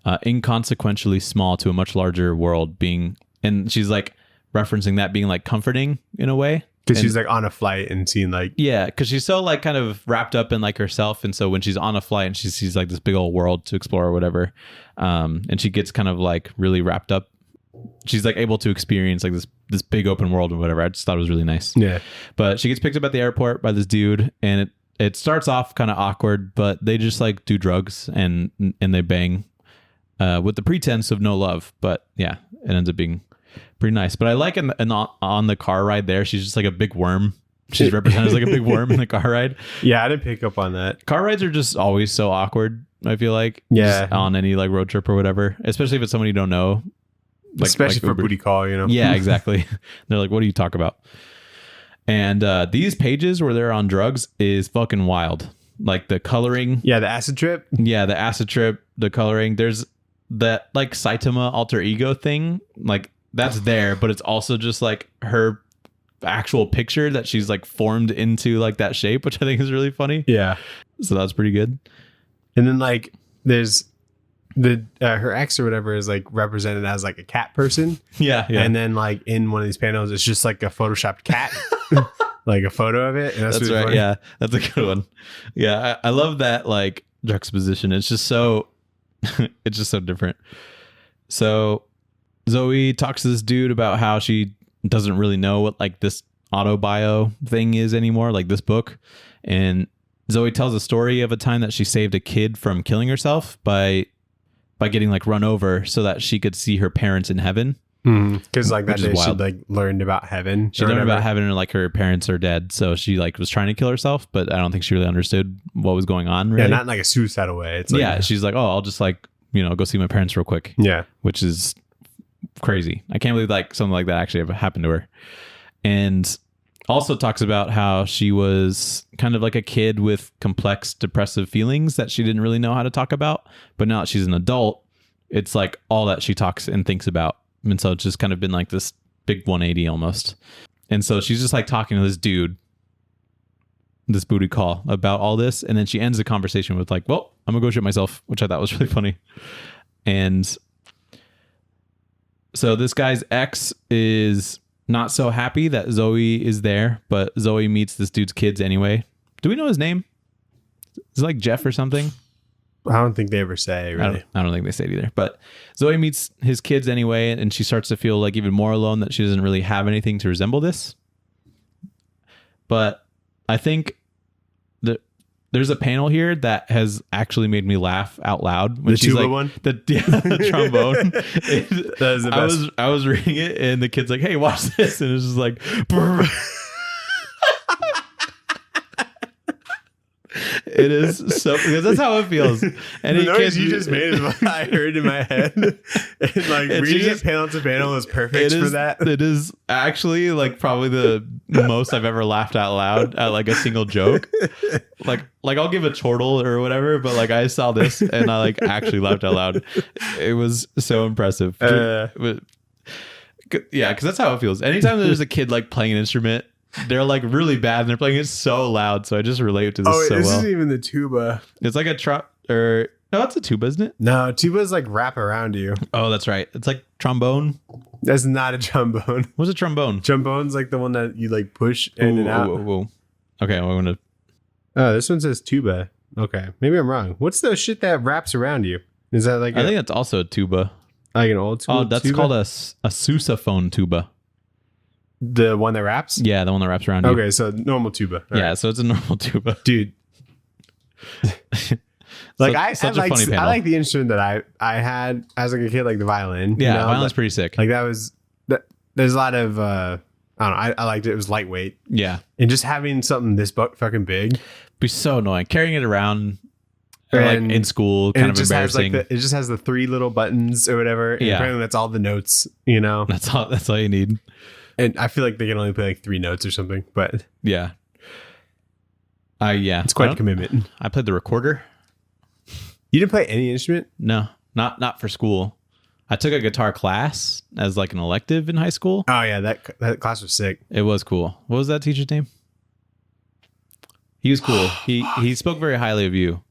inconsequentially small to a much larger world and she's like referencing that being like comforting in a way. Because she's like on a flight and seeing like yeah, because she's so like kind of wrapped up in like herself, and so when she's on a flight and she sees like this big old world to explore or whatever, and she gets kind of like really wrapped up, she's like able to experience like this big open world and whatever. I just thought it was really nice. Yeah. But she gets picked up at the airport by this dude, and it starts off kind of awkward, but they just like do drugs and they bang with the pretense of no love. But yeah, it ends up being pretty nice. But I like on the car ride there, she's just like a big worm. She's represented as like a big worm in the car ride. Yeah, I didn't pick up on that. Car rides are just always so awkward, I feel like. Yeah. Just on any like road trip or whatever, especially if it's someone you don't know. Like, especially for Uber. booty call, you know? Yeah, exactly. They're like, what do you talk about? And these pages where they're on drugs is fucking wild. Like the coloring. Yeah, the acid trip. Yeah, the acid trip, the coloring. There's that like Saitama alter ego thing. Like that's there, but it's also just like her actual picture that she's like formed into like that shape, which I think is really funny. Yeah. So that's pretty good. And then like there's the her ex or whatever is like represented as like a cat person. Yeah. And then like in one of these panels, it's just like a photoshopped cat, like a photo of it. And that's really right. funny. Yeah, that's a good one. Yeah, I love that like juxtaposition. It's just so different. So Zoe talks to this dude about how she doesn't really know what like this autobio thing is anymore, like this book. And Zoe tells a story of a time that she saved a kid from killing herself by getting like run over so that she could see her parents in heaven. Because like that Which is day she wild. like learned about heaven. She learned about heaven and like her parents are dead. So she like was trying to kill herself, but I don't think she really understood what was going on. Really. Yeah, not in like a suicidal way. It's like, Yeah, she's like, oh, I'll just like, go see my parents real quick. Yeah. Which is crazy. I can't believe like something like that actually ever happened to her. And also talks about how she was kind of like a kid with complex depressive feelings that she didn't really know how to talk about. But now that she's an adult, it's like all that she talks and thinks about. And so it's just kind of been like this big 180 almost. And so she's just like talking to this dude, this booty call about all this. And then she ends the conversation with like, well, I'm gonna go shit myself, which I thought was really funny. And so this guy's ex is not so happy that Zoe is there, but Zoe meets this dude's kids anyway. Do we know his name? Is it like Jeff or something? I don't think they ever say, really. I don't think they say it either. But Zoe meets his kids anyway, and she starts to feel like even more alone that she doesn't really have anything to resemble this. But I think there's a panel here that has actually made me laugh out loud. When The she's tuba like, one? The trombone. That is the best. I was reading it, and the kid's like, hey, watch this. And it's just like... It is so, because that's how it feels. And the noise you just made is what I heard in my head. And like reading it panel to panel is perfect for that. It is actually like probably the most I've ever laughed out loud at like a single joke. Like I'll give a chortle or whatever, but like I saw this and I like actually laughed out loud. It was so impressive. Yeah, because that's how it feels. Anytime there's a kid like playing an instrument, they're like really bad and they're playing it so loud. So I just relate to this so this well. isn't even the tuba. It's like no, it's a tuba, isn't it? No, tuba's like wrap around you. Oh, that's right. It's like trombone. That's not a trombone. What's a trombone? Trombone's like the one that you like push in and out. Whoa. Okay, well, I'm gonna. Oh, this one says tuba. Okay, maybe I'm wrong. What's the shit that wraps around you? Is that like I think that's also a tuba. like an old school? Oh, that's tuba? called a sousaphone tuba. The one that wraps? Yeah, the one that wraps around you. Okay, so normal tuba. All Yeah, right. so it's a normal tuba. Dude. Like such a funny panel. I like the instrument that I had as like a kid, like the violin. Yeah, you know? violin's pretty sick. Like there's a lot of I don't know, I liked it. It was lightweight. Yeah. And just having something this fucking big. Be so annoying. Carrying it around or like And- in school, And kind it of just embarrassing. has like it just has the 3 little buttons or whatever. And Yeah. apparently that's all the notes, you know. That's all you need. And I feel like they can only play like 3 notes or something, but Yeah. it's quite a commitment. I played the recorder. You didn't play any instrument? No, not for school. I took a guitar class as like an elective in high school. Oh yeah, that class was sick. It was cool. What was that teacher's name? He was cool. He spoke very highly of you.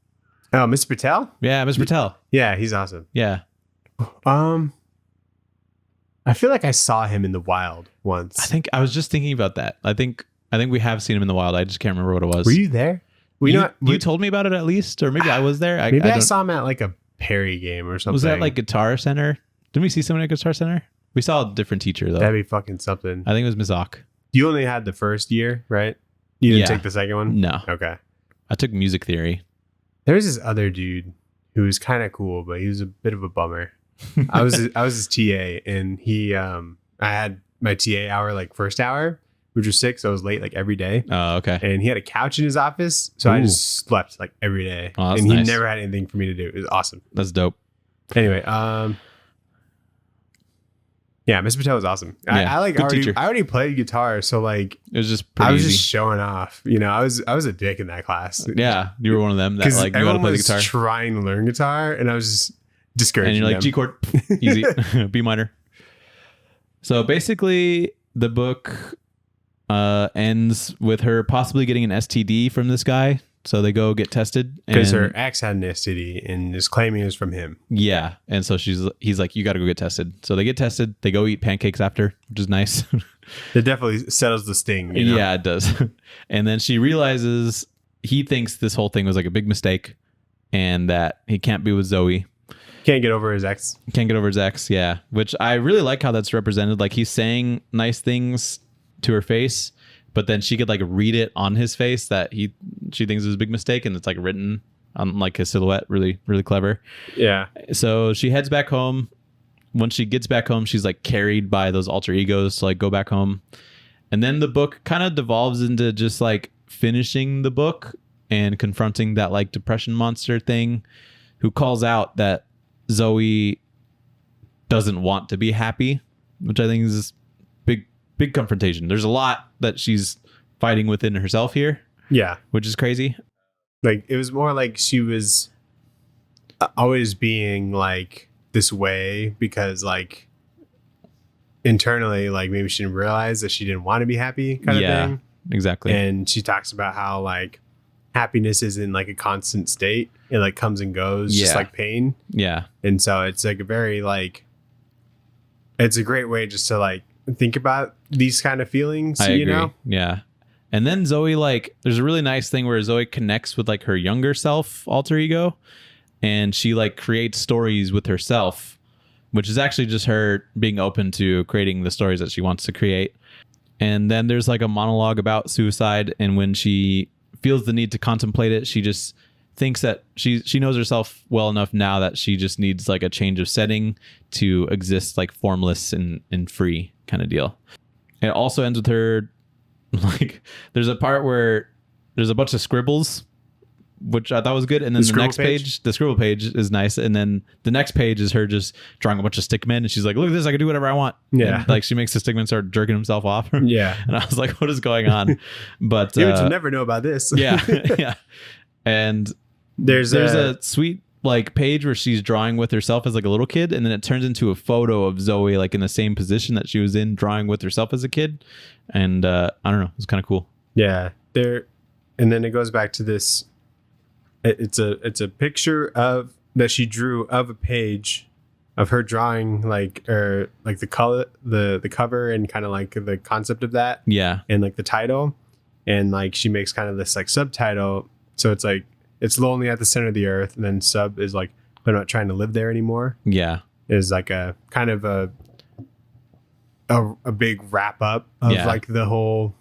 Oh, Mr. Patel? Yeah, Mr. Patel. Yeah, he's awesome. Yeah. I feel like I saw him in the wild once. I think I was just thinking about that. I think we have seen him in the wild. I just can't remember what it was. Were you there? You told me about it at least, or maybe I was there. I saw him at like a Perry game or something. Was that like Guitar Center? Didn't we see someone at Guitar Center? We saw a different teacher though. That'd be fucking something. I think it was Ms. Ock. You only had the first year, right? You didn't take the second one? No. Okay. I took music theory. There was this other dude who was kind of cool, but he was a bit of a bummer. I was his TA, and I had my TA hour like first hour, which was 6. So I was late like every day. Oh, okay. And he had a couch in his office, so I just slept like every day. Oh, that's and he nice. never had anything for me to do. It was awesome. That's dope. Anyway, yeah, Mr. Patel was awesome. Yeah, I teacher. already played guitar, so like It was just pretty I was easy. just showing off. You know, I was a dick in that class. Yeah, you were one of them that like knew how to play the guitar. Trying to learn guitar, and I was just discouraging. And you're like, them. G chord, easy, B minor. So basically, the book ends with her possibly getting an STD from this guy. So they go get tested. Because her ex had an STD and is claiming it was from him. Yeah. And so he's like, you got to go get tested. So they get tested. They go eat pancakes after, which is nice. It definitely settles the sting. You know? Yeah, it does. And then she realizes he thinks this whole thing was like a big mistake and that he can't be with Zoe. Can't get over his ex. Can't get over his ex. Yeah. Which I really like how that's represented. Like he's saying nice things to her face, but then she could like read it on his face that she thinks it was a big mistake, and it's like written on like his silhouette. Really, really clever. Yeah. So she heads back home. When she gets back home, she's like carried by those alter egos to like go back home. And then the book kind of devolves into just like finishing the book and confronting that like depression monster thing who calls out that Zoe doesn't want to be happy, which I think is big confrontation. There's a lot that she's fighting within herself here. Yeah. Which is crazy. Like it was more like she was always being like this way because like internally, like maybe she didn't realize that she didn't want to be happy kind of thing. Exactly. And she talks about how like happiness isn't like a constant state. It like comes and goes, just like pain. Yeah. And so it's like a very like, it's a great way just to like think about these kind of feelings, I agree. know? Yeah. And then Zoe, like, there's a really nice thing where Zoe connects with like her younger self alter ego, and she like creates stories with herself, which is actually just her being open to creating the stories that she wants to create. And then there's like a monologue about suicide, and when she feels the need to contemplate it, she just thinks that she knows herself well enough now that she just needs like a change of setting to exist like formless and free kind of deal. It also ends with her like there's a part where there's a bunch of scribbles, which I thought was good, and then the next page, the scribble page is nice, and then the next page is her just drawing a bunch of stickmen, and she's like, look at this, I can do whatever I want. Yeah. And, like she makes the stickman start jerking himself off. Yeah. And I was like, what is going on? But you would never know about this. Yeah. Yeah. And there's a sweet like page where she's drawing with herself as like a little kid, and then it turns into a photo of Zoe like in the same position that she was in drawing with herself as a kid. And I don't know, it's kind of cool. Yeah. And then it goes back to this. It's a picture of that she drew of a page of her drawing like the color, the cover, and kind of like the concept of that. Yeah. And like the title, and like she makes kind of this like subtitle. So it's like, it's lonely at the center of the earth, and then sub is like, I'm not trying to live there anymore. Yeah. Is like a kind of a big wrap up of like the whole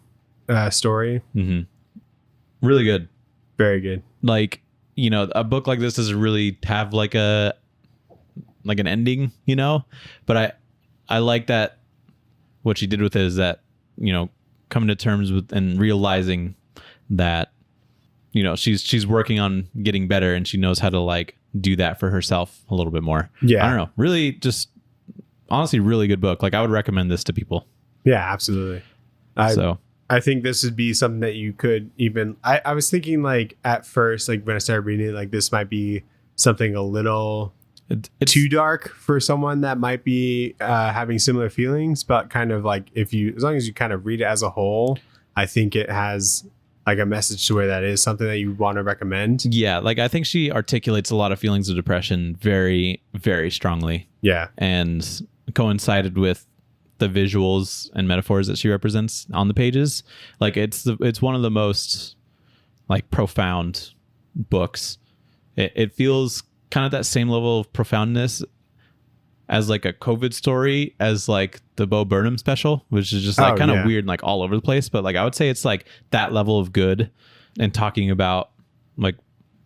story. Mm-hmm. Really good. Very good. Like, you know, a book like this doesn't really have like an ending, you know, but I like that what she did with it is that, you know, coming to terms with and realizing that, you know, she's working on getting better, and she knows how to like do that for herself a little bit more. Yeah. I don't know. Really just honestly really good book. Like I would recommend this to people. Yeah, absolutely. I think this would be something that you could even, I was thinking like at first, like when I started reading it, like this might be something a little it's too dark for someone that might be having similar feelings, but kind of like as long as you kind of read it as a whole, I think it has like a message to where that is something that you want to recommend. Yeah. Like I think she articulates a lot of feelings of depression very, very strongly. Yeah. And coincided with the visuals and metaphors that she represents on the pages. Like it's one of the most like profound books. It feels kind of that same level of profoundness as like a COVID story as like the Bo Burnham special, which is just like kind of weird and like all over the place. But like I would say it's like that level of good and talking about like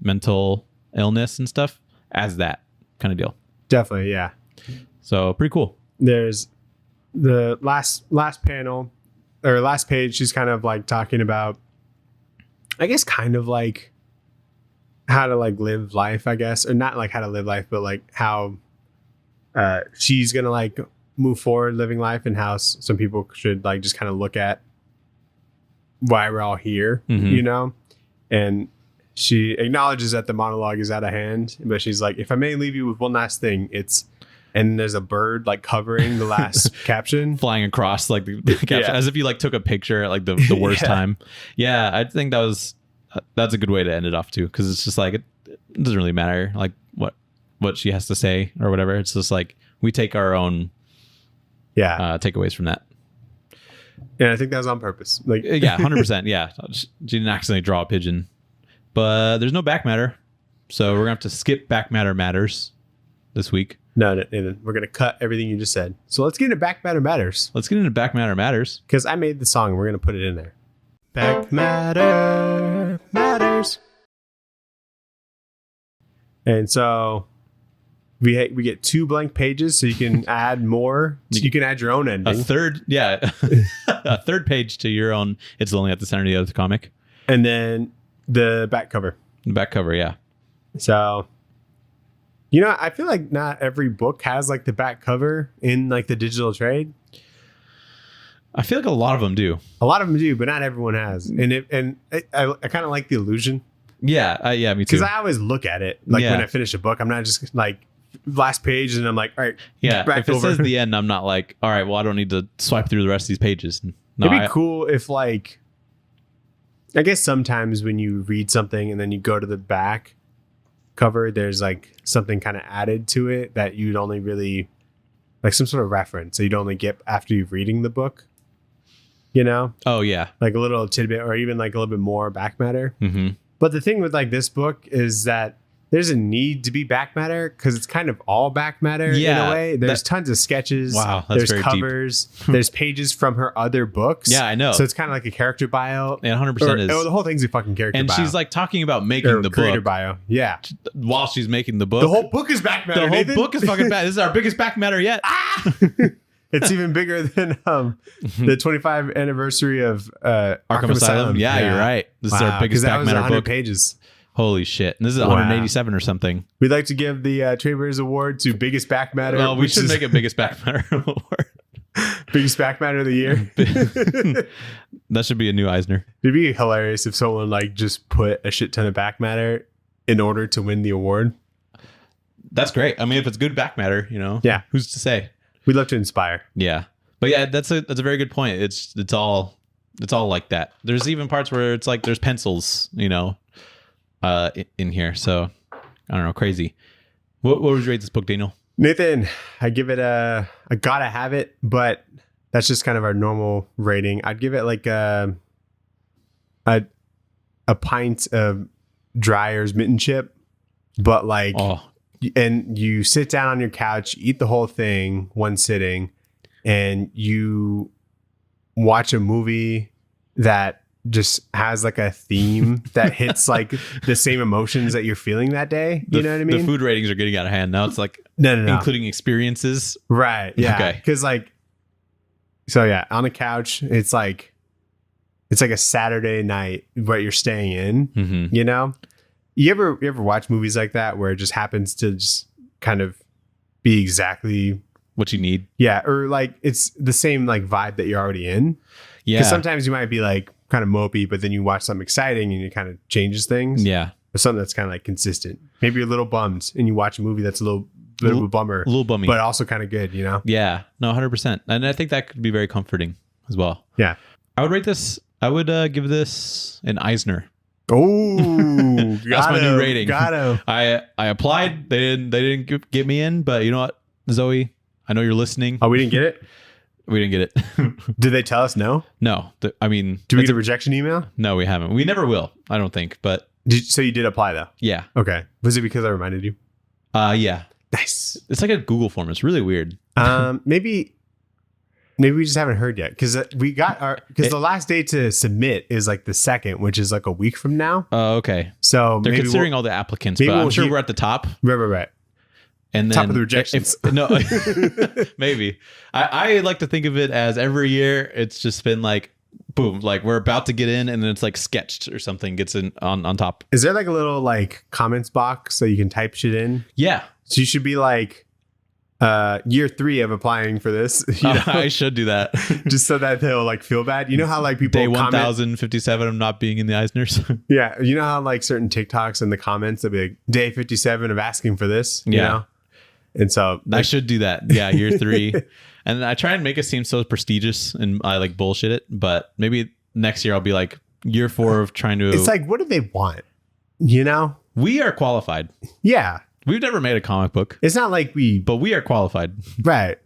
mental illness and stuff as that kind of deal. Definitely, yeah. So pretty cool. There's the last panel or last page. She's kind of like talking about, I guess, kind of like how to like live life, I guess, or not like how to live life, but like how she's gonna like move forward living life, and how some people should like just kind of look at why we're all here, you know. And she acknowledges that the monologue is out of hand, but she's like, if I may leave you with one last thing, it's, and there's a bird like covering the last caption, flying across like the caption, as if you like took a picture at like the worst time. Yeah, I think that's a good way to end it off too, because it's just like it doesn't really matter like what she has to say or whatever. It's just like we take our own takeaways from that. Yeah, I think that was on purpose. Like, yeah, 100%. Yeah, she didn't accidentally draw a pigeon, but there's no back matter, so we're gonna have to skip back matter matters this week. No, Nathan, we're gonna cut everything you just said. So let's get into back matter matters. Let's get into back matter matters because I made the song. We're gonna put it in there. Back matter matters. And so we get 2 blank pages, so you can add more. You can add your own ending. A third page to your own. It's only at the center of the other comic. And then the back cover. The back cover, yeah. So, you know, I feel like not every book has like the back cover in like the digital trade. I feel like a lot of them do. A lot of them do, but not everyone has. And I kind of like the illusion. Yeah, me too. Because I always look at it like when I finish a book. I'm not just like last page and I'm like, all right, if it says the end, I'm not like, all right, well, I don't need to swipe through the rest of these pages. No, it'd be cool if like, I guess sometimes when you read something and then you go to the back cover, there's like something kind of added to it that you'd only really like some sort of reference that you'd only get after you've reading the book. You know? Oh yeah, like a little tidbit or even like a little bit more back matter. Mm-hmm. But the thing with like this book is that there's a need to be back matter because it's kind of all back matter in a way. There's tons of sketches. Wow, that's there's very covers. There's pages from her other books. Yeah, I know. So it's kind of like a character bio. Yeah, 100% is. Oh, the whole thing's a fucking character and bio. she's like talking about making the creator book. bio. Yeah. While she's making the book. The whole book is back matter. The whole book is fucking bad. This is our biggest back matter yet. It's even bigger than the 25th anniversary of Arkham Asylum. Yeah, you're right. This is our biggest back matter 100 book. Pages. Holy shit. And this is 187 or something. We'd like to give the TradeWaiters Award to Biggest Back Matter. Well, we should make it Biggest Back Matter Award. Biggest Back Matter of the year. That should be a new Eisner. It'd be hilarious if someone like just put a shit ton of back matter in order to win the award. That's great. I mean, if it's good back matter, you know, who's to say? We'd love to inspire. Yeah. But yeah, that's a very good point. It's all like that. There's even parts where it's like there's pencils, you know, in here. So I don't know, crazy. What would you rate this book, Daniel? Nathan, I give it I gotta have it, but that's just kind of our normal rating. I'd give it like a pint of Dreyer's mitten chip, but like, and you sit down on your couch, eat the whole thing one sitting, and you watch a movie that just has like a theme that hits like the same emotions that you're feeling that day. You know what I mean? The food ratings are getting out of hand. Now it's like, no. Including experiences. Right. Yeah. Okay. Cause like, so yeah, on a couch, it's like a Saturday night where you're staying in, you know? You ever watch movies like that where it just happens to just kind of be exactly what you need? Yeah. Or like, it's the same like vibe that you're already in. Yeah. Cause sometimes you might be like, kind of mopey, but then you watch something exciting and it kind of changes things. Yeah. Or something that's kind of like consistent. Maybe you're a little bummed and you watch a movie that's a little bit of a bummer. A little bummy. But also kind of good, you know? Yeah. No, 100%. And I think that could be very comforting as well. Yeah. I would give this an Eisner. Oh, that's my new rating. Got I applied. They didn't get me in, but you know what, Zoe? I know you're listening. Oh, we didn't get it? We didn't get it. Did they tell us no? No. I mean, Did we get a rejection email? no, we haven't. We never will. I don't think. But So you did apply though? yeah. Okay. Was it because I reminded you? Yeah. Nice. It's like a Google form. It's really weird. Maybe we just haven't heard yet because we got because the last day to submit is like the 2nd, which is like a week from now. Oh, okay. So They're maybe considering all the applicants, maybe but I'm we'll sure hear- we're at the top. Right. And then Top of the rejections. No, maybe. I like to think of it as every year it's just been like, boom, like we're about to get in, and then it's like sketched or something gets in on top. Is there like a little like comments box so you can type shit in? Yeah. So you should be like year 3 of applying for this. You know? I should do that. Just so that they'll like feel bad. You know how like people Day comment? 1057 of not being in the Eisners. Yeah. You know how like certain TikToks in the comments they'll be like day 57 of asking for this. You Yeah. know? And so I should do that. Yeah, year 3. And I try and make it seem so prestigious and I like bullshit it, but maybe next year I'll be like year 4 of trying to. it's like, what do they want? You know? We are qualified. Yeah. We've never made a comic book, It's not like but we are qualified. right.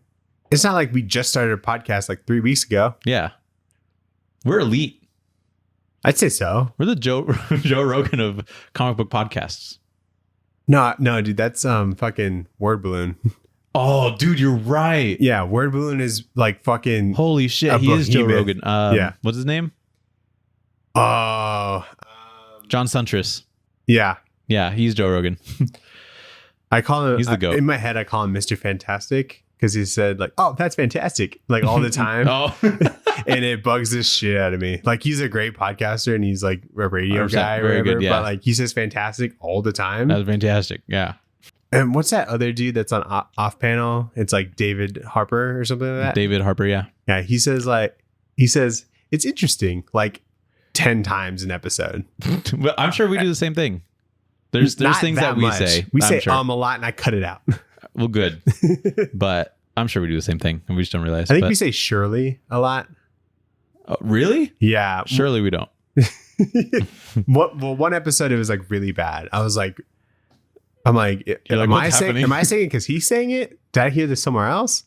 It's not like we just started a podcast like 3 weeks ago. Yeah. We're elite. I'd say so. We're the Joe Rogan of comic book podcasts. No, dude, that's fucking Word Balloon. Oh, dude, you're right. Yeah, Word Balloon is like fucking. Holy shit, A he is Joe behemoth. Rogan. Yeah. What's his name? Oh, John Suntress. yeah. Yeah, he's Joe Rogan. I call him. He's the goat. In my head, I call him Mr. Fantastic because he said like, "Oh, that's fantastic," like all the time, Oh, and it bugs the shit out of me. Like he's a great podcaster and he's like a radio 100%, guy, or very whatever. good, yeah. But like he says fantastic all the time. that's fantastic. Yeah. And what's that other dude that's on off panel? It's like David Harper or something like that. David Harper, yeah. Yeah, he says it's interesting like 10 times an episode. Well, I'm sure we do the same thing. There's Not things that we much. say. We I'm say sure. a lot and I cut it out. Well, good. But I'm sure we do the same thing and we just don't realize. I think But- we say Shirley a lot. Oh, really? Yeah. Surely we don't. One episode it was like really bad. I'm like, You're like, am I "What's saying happening?" am I saying it because he's saying it? Did I hear this somewhere else?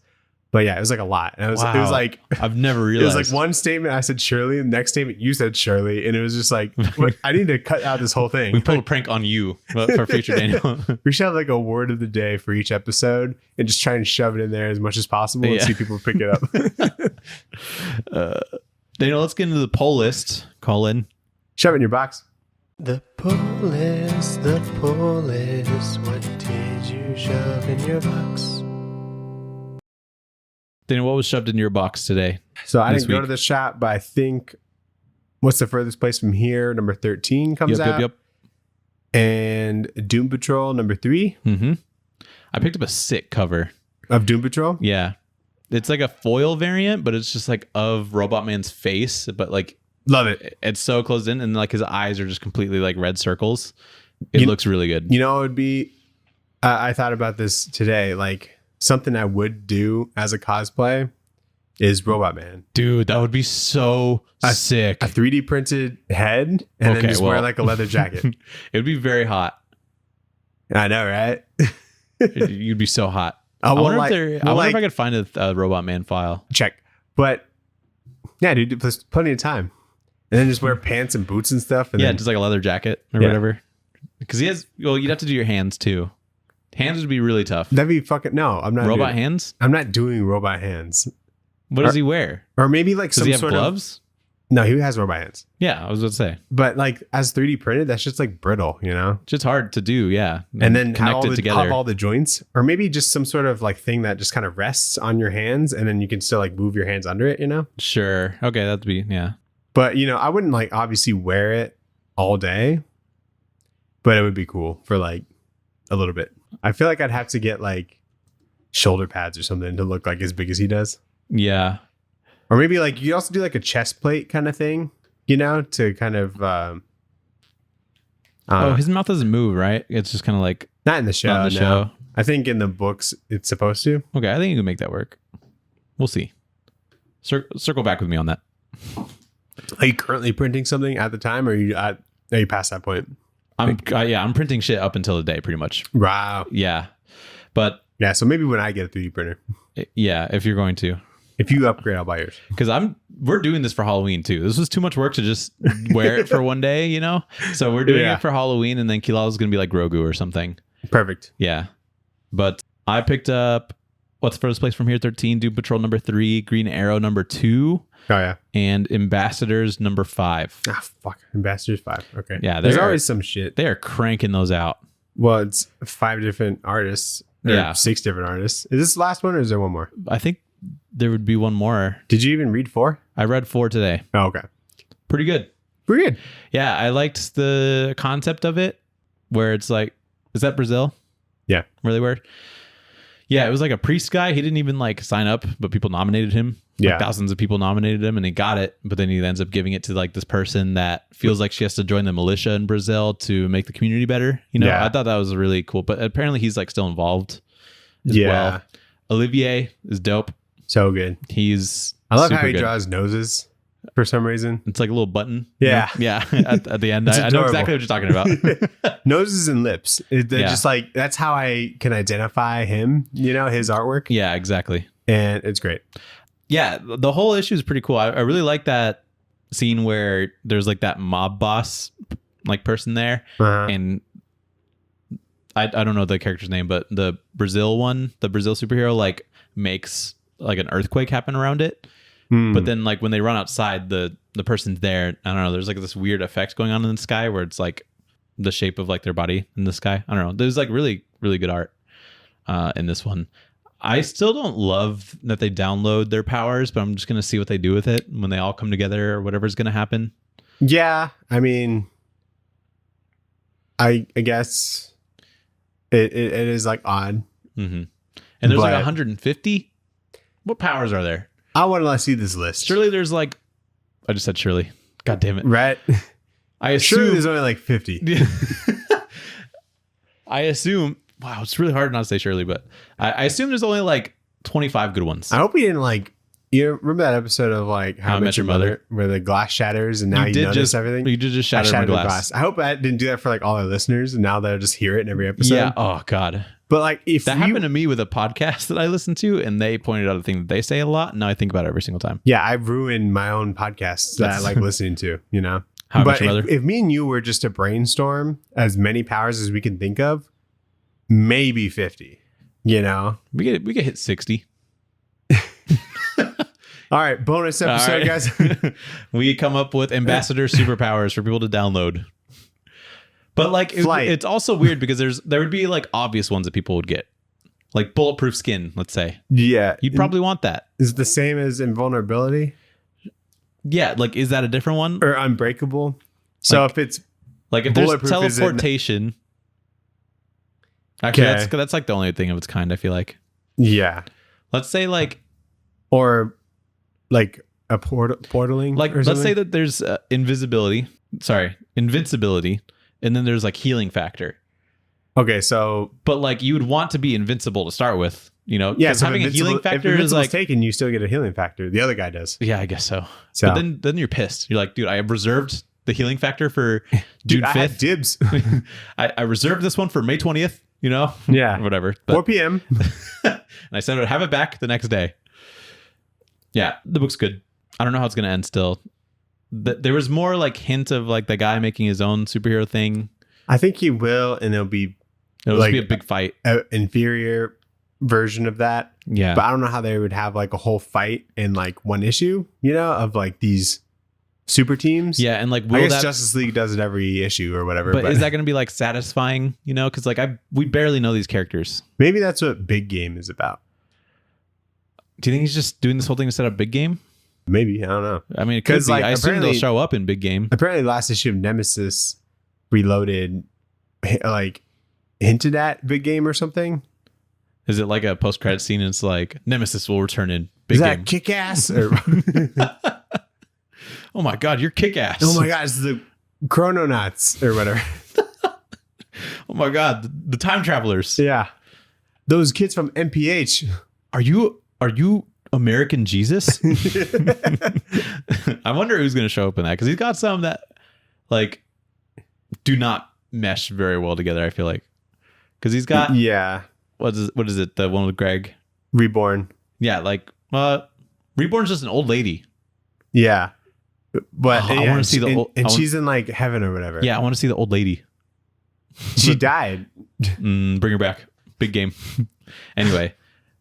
But yeah, it was like a lot. And it was Wow. like I've never it realized. was like one statement I said Shirley, and the next statement you said Shirley, and it was just like what, I need to cut out this whole thing. We pulled a prank on you for future Daniel. We should have like a word of the day for each episode and just try and shove it in there as much as possible and Yeah. see people pick it up. Daniel, let's get into the poll list. Call in. Shove it in your box. The pull list, what did you shove in your box? Daniel, what was shoved in your box today? So I This didn't go week. to the shop, but I think what's the furthest place from here? Number 13 comes out. Yep. And Doom Patrol number 3 Mm-hmm. I picked up a sick cover. of Doom Patrol. Yeah. It's like a foil variant, but it's just like of Robot Man's face, but like Love it. it's so closed in and like his eyes are just completely like red circles. It You- looks really good. You know, it would be, I thought about this today, like something I would do as a cosplay is Robot Man. Dude, that would be so sick. A 3D printed head and then Okay, just wear well. like a leather jacket. It would be very hot. I know, right? You'd be so hot. I I wonder if I like, could find a Robot Man file. check. But yeah, dude, there's plenty of time. And then just wear pants and boots and stuff. And Yeah, then, just like a leather jacket or Yeah. whatever. Because he has, well, you'd have to do your hands too. Hands would be really tough. that'd be fucking, no, I'm not Robot doing, hands? I'm not doing robot hands. What does he wear? Or maybe like Does some he have sort gloves? no, he has robot hands. Yeah, I was going to say. But like as 3D printed, that's just like brittle, you know? It's just hard to do, yeah. And then connect it together. have all the joints, or maybe just some sort of like thing that just kind of rests on your hands, and then you can still like move your hands under it, you know. Sure. Okay, that'd be, yeah. But you know, I wouldn't like obviously wear it all day, but it would be cool for like a little bit. I feel like I'd have to get like shoulder pads or something to look like as big as he does, Yeah. or maybe like you also do like a chest plate kind of thing, you know, to kind of. His mouth doesn't move, right? It's just kind of like Not in the show. on the no. show. I think in the books it's supposed to. Okay, I think you can make that work. We'll see. Circle back with me on that. Are you currently printing something at the time, or are you past that point? I'm printing shit up until the day, pretty much. Wow. Yeah, but Yeah. So maybe when I get a 3D printer, yeah, if you're going to, If you upgrade, I'll buy yours. Because we're doing this for Halloween too. This was too much work to just wear it for one day, you know? So we're doing it for Halloween, and then Kilala's going to be like Grogu or something. Perfect. Yeah. But I picked up, what's the first place from here? 13, Doom Patrol number 3, Green Arrow number 2. Oh, yeah. And Ambassadors number 5. Ah, fuck. Ambassadors 5. Okay. Yeah. There's always some shit. They are cranking those out. Well, it's 5 different artists. Or 6 different artists. Is this the last one or is there one more? I think there would be one more. Did you even read 4? I read 4 today. Oh, okay. Pretty good. Pretty good. Yeah. I liked the concept of it where it's like, is that Brazil? Yeah. Where they were? Yeah. It was like a priest guy. He didn't even like sign up, but people nominated him. Yeah. Like thousands of people nominated him and he got it. But then he ends up giving it to like this person that feels like she has to join the militia in Brazil to make the community better. You know, Yeah. I thought that was really cool. But apparently he's like still involved as Yeah. well. Olivier is dope. So good. I love how he draws noses for some reason. It's like a little button. Yeah. Yeah. At the end. I know exactly what you're talking about. Noses and lips. They're Yeah. just like, that's how I can identify him, you know, his artwork. Yeah, exactly. And it's great. Yeah, the whole issue is pretty cool. I really like that scene where there's like that mob boss like person there. Uh-huh. And I don't know the character's name, but the Brazil superhero like makes like an earthquake happen around it. But then like when they run outside, the person's there. I don't know. There's like this weird effect going on in the sky where it's like the shape of like their body in the sky. I don't know. There's like really, really good art in this one. I still don't love that they download their powers, but I'm just going to see what they do with it when they all come together or whatever's going to happen. Yeah. I mean, I guess it is like odd. Mm-hmm. And there's like But- 150. What powers are there? I want to see this list. Surely there's like, I just said surely. God damn it. Right? I assume Surely there's only like 50. I assume, wow, it's really hard not to say Shirley, but I assume there's only like 25 good ones. I hope we didn't like, you remember that episode of like How I Met Your Mother where the glass shatters and now you notice everything? You did just shatter my glass. I hope I didn't do that for like all our listeners and now they'll just hear it in every episode. Yeah. Oh, God. But like if That happened to me with a podcast that I listened to and they pointed out a thing that they say a lot. And now I think about it every single time. Yeah, I've ruined my own podcasts that I like listening to, you know? How I Met But Your Mother. if me and you were just to brainstorm as many powers as we can think of, maybe 50, you know? We get hit 60. All right, bonus episode, All right. guys. We come up with ambassador superpowers for people to download. But like Flight. it's also weird because there would be like obvious ones that people would get. Like bulletproof skin, let's say. Yeah. You'd probably want that. Is it the same as invulnerability Yeah, like is that a different one? or unbreakable? So Like- if it's Like if there's bulletproof is in- teleportation. Actually, Okay. that's like the only thing of its kind, I feel like. yeah, Let's say like or like a portaling, or let's something? say that there's invincibility, and then there's like healing factor. Okay, so But like you would want to be invincible to start with, you know? yeah, 'Cause so having a healing factor if is like taken, you still get a healing factor. The other guy does. yeah, I guess so. So But then you're pissed. You're like, dude, I have reserved the healing factor for June I had 5th. dibs. I reserved this one for May 20th, you know? Yeah. Whatever. 4 p.m. And I said I'd have it back the next day. Yeah, the book's good. I don't know how it's going to end still. There was more like hint of like the guy making his own superhero thing. I think he will, and it'll be It'll Like- just be a big fight. an inferior version of that. Yeah. But I don't know how they would have like a whole fight in like one issue, you know, of like these super teams. Yeah, and like I will guess that Justice League does it every issue or whatever. but is that going to be like satisfying, you know? Cuz like we barely know these characters. maybe that's what Big Game is about. Do you think he's just doing this whole thing to set up Big Game? Maybe, I don't know. I mean, it could 'Cause, be. like, I assume they'll apparently- show up in Big Game. Apparently, last issue of Nemesis Reloaded, like hinted at Big Game or something. Is it like a post-credit scene and it's like Nemesis will return in Big Is Game? that kick ass? Or, Oh my god, you're kick-ass. oh my god, it's the Chrononauts or whatever. Oh my god, the time travelers. Yeah, those kids from MPH. Are you American Jesus? I wonder who's going to show up in that because he's got some that like do not mesh very well together. I feel like because he's got Yeah, what is it? The one with Greg. Reborn. Yeah, like Reborn's just an old lady. Yeah. But I want to see the and, old. and she's in like heaven or whatever. Yeah, I want to see the old lady. She died. Bring her back. Big game. Anyway.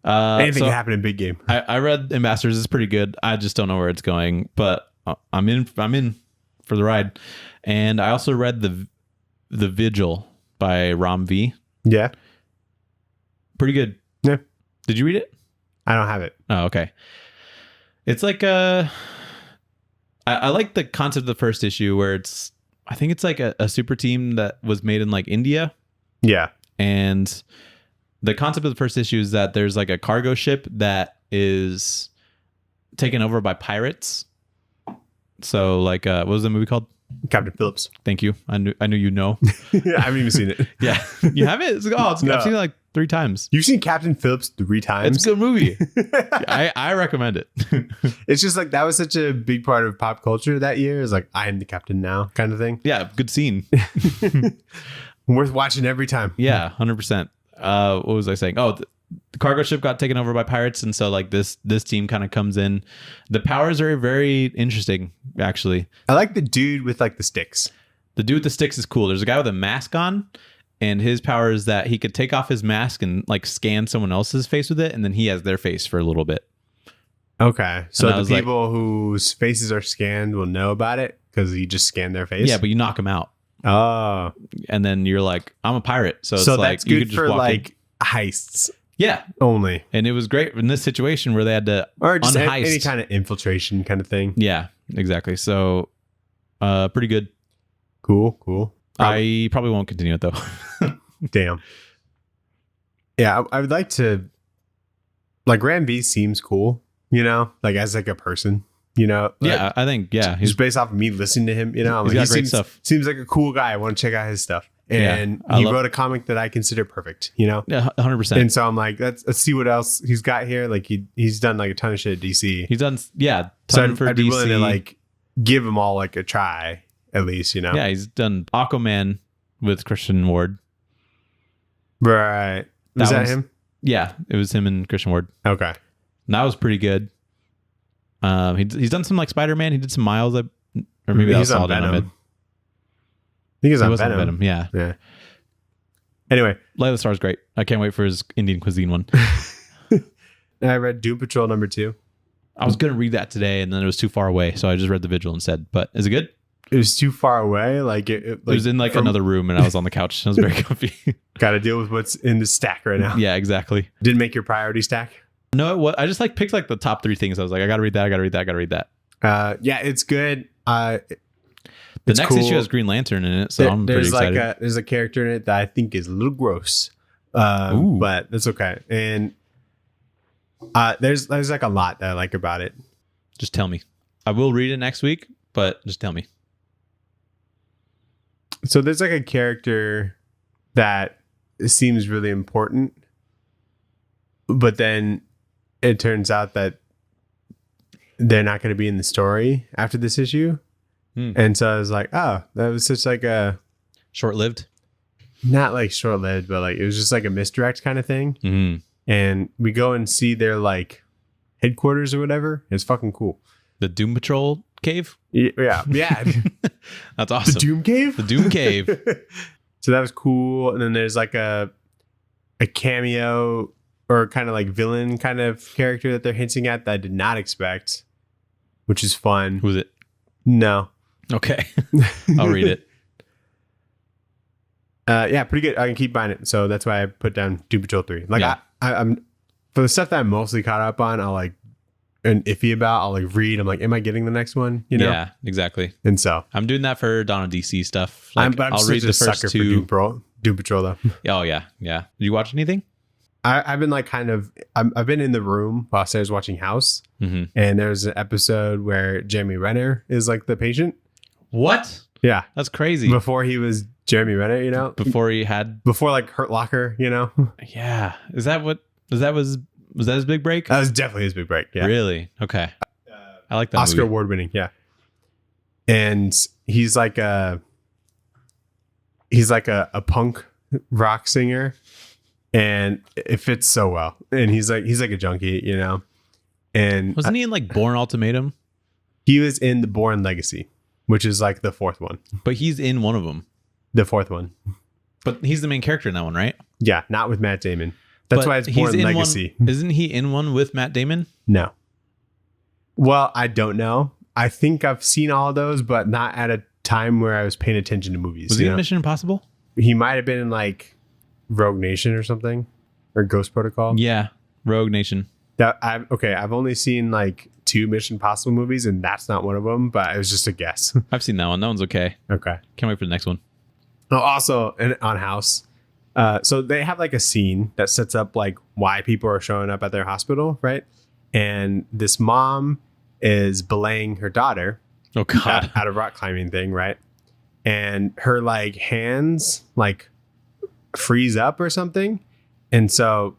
Anything can happen in big game. I read Ambassadors. It's pretty good. I just don't know where it's going, but I'm in for the ride. And I also read the Vigil by Ram V. Yeah. Pretty good. Yeah. Did you read it? I don't have it. Oh, okay. It's like I like the concept of the first issue where I think it's like a super team that was made in like India. Yeah. And the concept of the first issue is that there's like a cargo ship that is taken over by pirates. So like, what was the movie called? Captain Phillips. Thank you. I knew you know. I haven't even seen it. Yeah. You have it? No. I've seen it like 3 times. You've seen Captain Phillips 3 times? It's a good movie. I recommend it. It's just like that was such a big part of pop culture that year. It's like, I am the captain now kind of thing. Yeah. Good scene. Worth watching every time. Yeah. 100%. What was I saying? Oh, the cargo ship got taken over by pirates. And so like this team kind of comes in. The powers are very interesting, actually. I like the dude with like the sticks. The dude with the sticks is cool. There's a guy with a mask on, and his power is that he could take off his mask and like scan someone else's face with it, and then he has their face for a little bit. Okay. So And the people whose faces are scanned will know about it because you just scan their face? Yeah, but you knock him out. Oh. And then you're like, I'm a pirate. So it's So like that's you good could just for walk like in. heists Yeah. only. And it was great in this situation where they had to Or just unheist. any kind of infiltration kind of thing. Yeah, exactly. So pretty good. Cool. I probably won't continue it though. Damn. Yeah, I would like to. Like Ram V seems cool, you know, like as like a person, you know. Like, Yeah, I think he's just based off of me listening to him, you know. I'm He's like, got great stuff. Seems like a cool guy. I want to check out his stuff. And Yeah, he wrote a comic that I consider perfect, you know. yeah, 100%. And so I'm like, let's see what else he's got here. Like he's done like a ton of shit at DC. He's done So ton for I'd be DC. willing to like give them all like a try at least, you know. Yeah, he's done Aquaman with Christian Ward. Right. Was that one's- him? Yeah, it was him and Christian Ward. Okay. And that was pretty good. He's done some like Spider-Man. He did some Miles, or maybe that was He's on all done. Venom. I think he's He on was on Venom. Venom. Yeah. Yeah. Anyway, Light of the Stars great. I can't wait for his Indian cuisine one. I read Doom Patrol #2. I was gonna read that today, and then it was too far away, so I just read the Vigil instead. But is it good? It was too far away. Like It was in like another room, and I was on the couch. I was very comfy. Got to deal with what's in the stack right now. Yeah, exactly. Didn't make your priority stack. No, I just like picked like the top 3 things. I was like, I gotta read that. I gotta read that. I gotta read that. Yeah, it's good. The It's next cool. issue has Green Lantern in it, so I'm pretty excited. There's a character in it that I think is a little gross, Ooh. but that's okay. And there's like a lot that I like about it. Just tell me. I will read it next week, but just tell me. So there's like a character that seems really important, but then it turns out that they're not going to be in the story after this issue. And so I was like, oh, that was such like a Short-lived. not like short-lived, but like it was just like a misdirect kind of thing. Mm-hmm. And we go and see their like headquarters or whatever. It's fucking cool. The Doom Patrol cave. Yeah. That's awesome. The Doom Cave. The Doom Cave. So that was cool. And then there's like a cameo or kind of like villain kind of character that they're hinting at that I did not expect, which is fun. Who's it? No. Okay. I'll read it. Yeah, pretty good. I can keep buying it. So that's why I put down Doom Patrol 3. Like Yeah. I'm for the stuff that I'm mostly caught up on, I'll like and iffy about, I'll like read. I'm like, am I getting the next one? You know? Yeah, exactly. And so I'm doing that for Dawn of DC stuff. Like, I'm I'll read such the a first sucker for 2. Doom Patrol though. Oh yeah. Did you watch anything? I've been like I've been in the room while I was watching House, Mm-hmm. and there's an episode where Jeremy Renner is like the patient. What? Yeah, That's crazy. before he was Jeremy Renner, you know, Before he had. before like Hurt Locker, you know, Yeah. Is that what? Was that his big break? that was definitely his big break. Yeah, Really? Okay. I like that Oscar movie. award winning. Yeah, and he's like a punk rock singer, and it fits so well. And he's like a junkie, you know, And Wasn't he in like Born Ultimatum? he was in the Bourne Legacy, which is like the fourth one. But he's in one of them. The fourth one. But he's the main character in that one, right? Yeah, not with Matt Damon. That's But why it's he's Bourne in Legacy. One, isn't he in one with Matt Damon? No. Well, I don't know. I think I've seen all of those, but not at a time where I was paying attention to movies. Was he in Mission Impossible? He might have been in like Rogue Nation or something, or Ghost Protocol. Yeah, Rogue Nation. I've only seen like 2 Mission Impossible movies, and that's not one of them. But it was just a guess. I've seen that one. That one's okay. Okay. Can't wait for the next one. Oh, also on House, so they have like a scene that sets up like why people are showing up at their hospital, right? And this mom is belaying her daughter. Oh God! At a rock climbing thing, right? And her like hands like freeze up or something, and so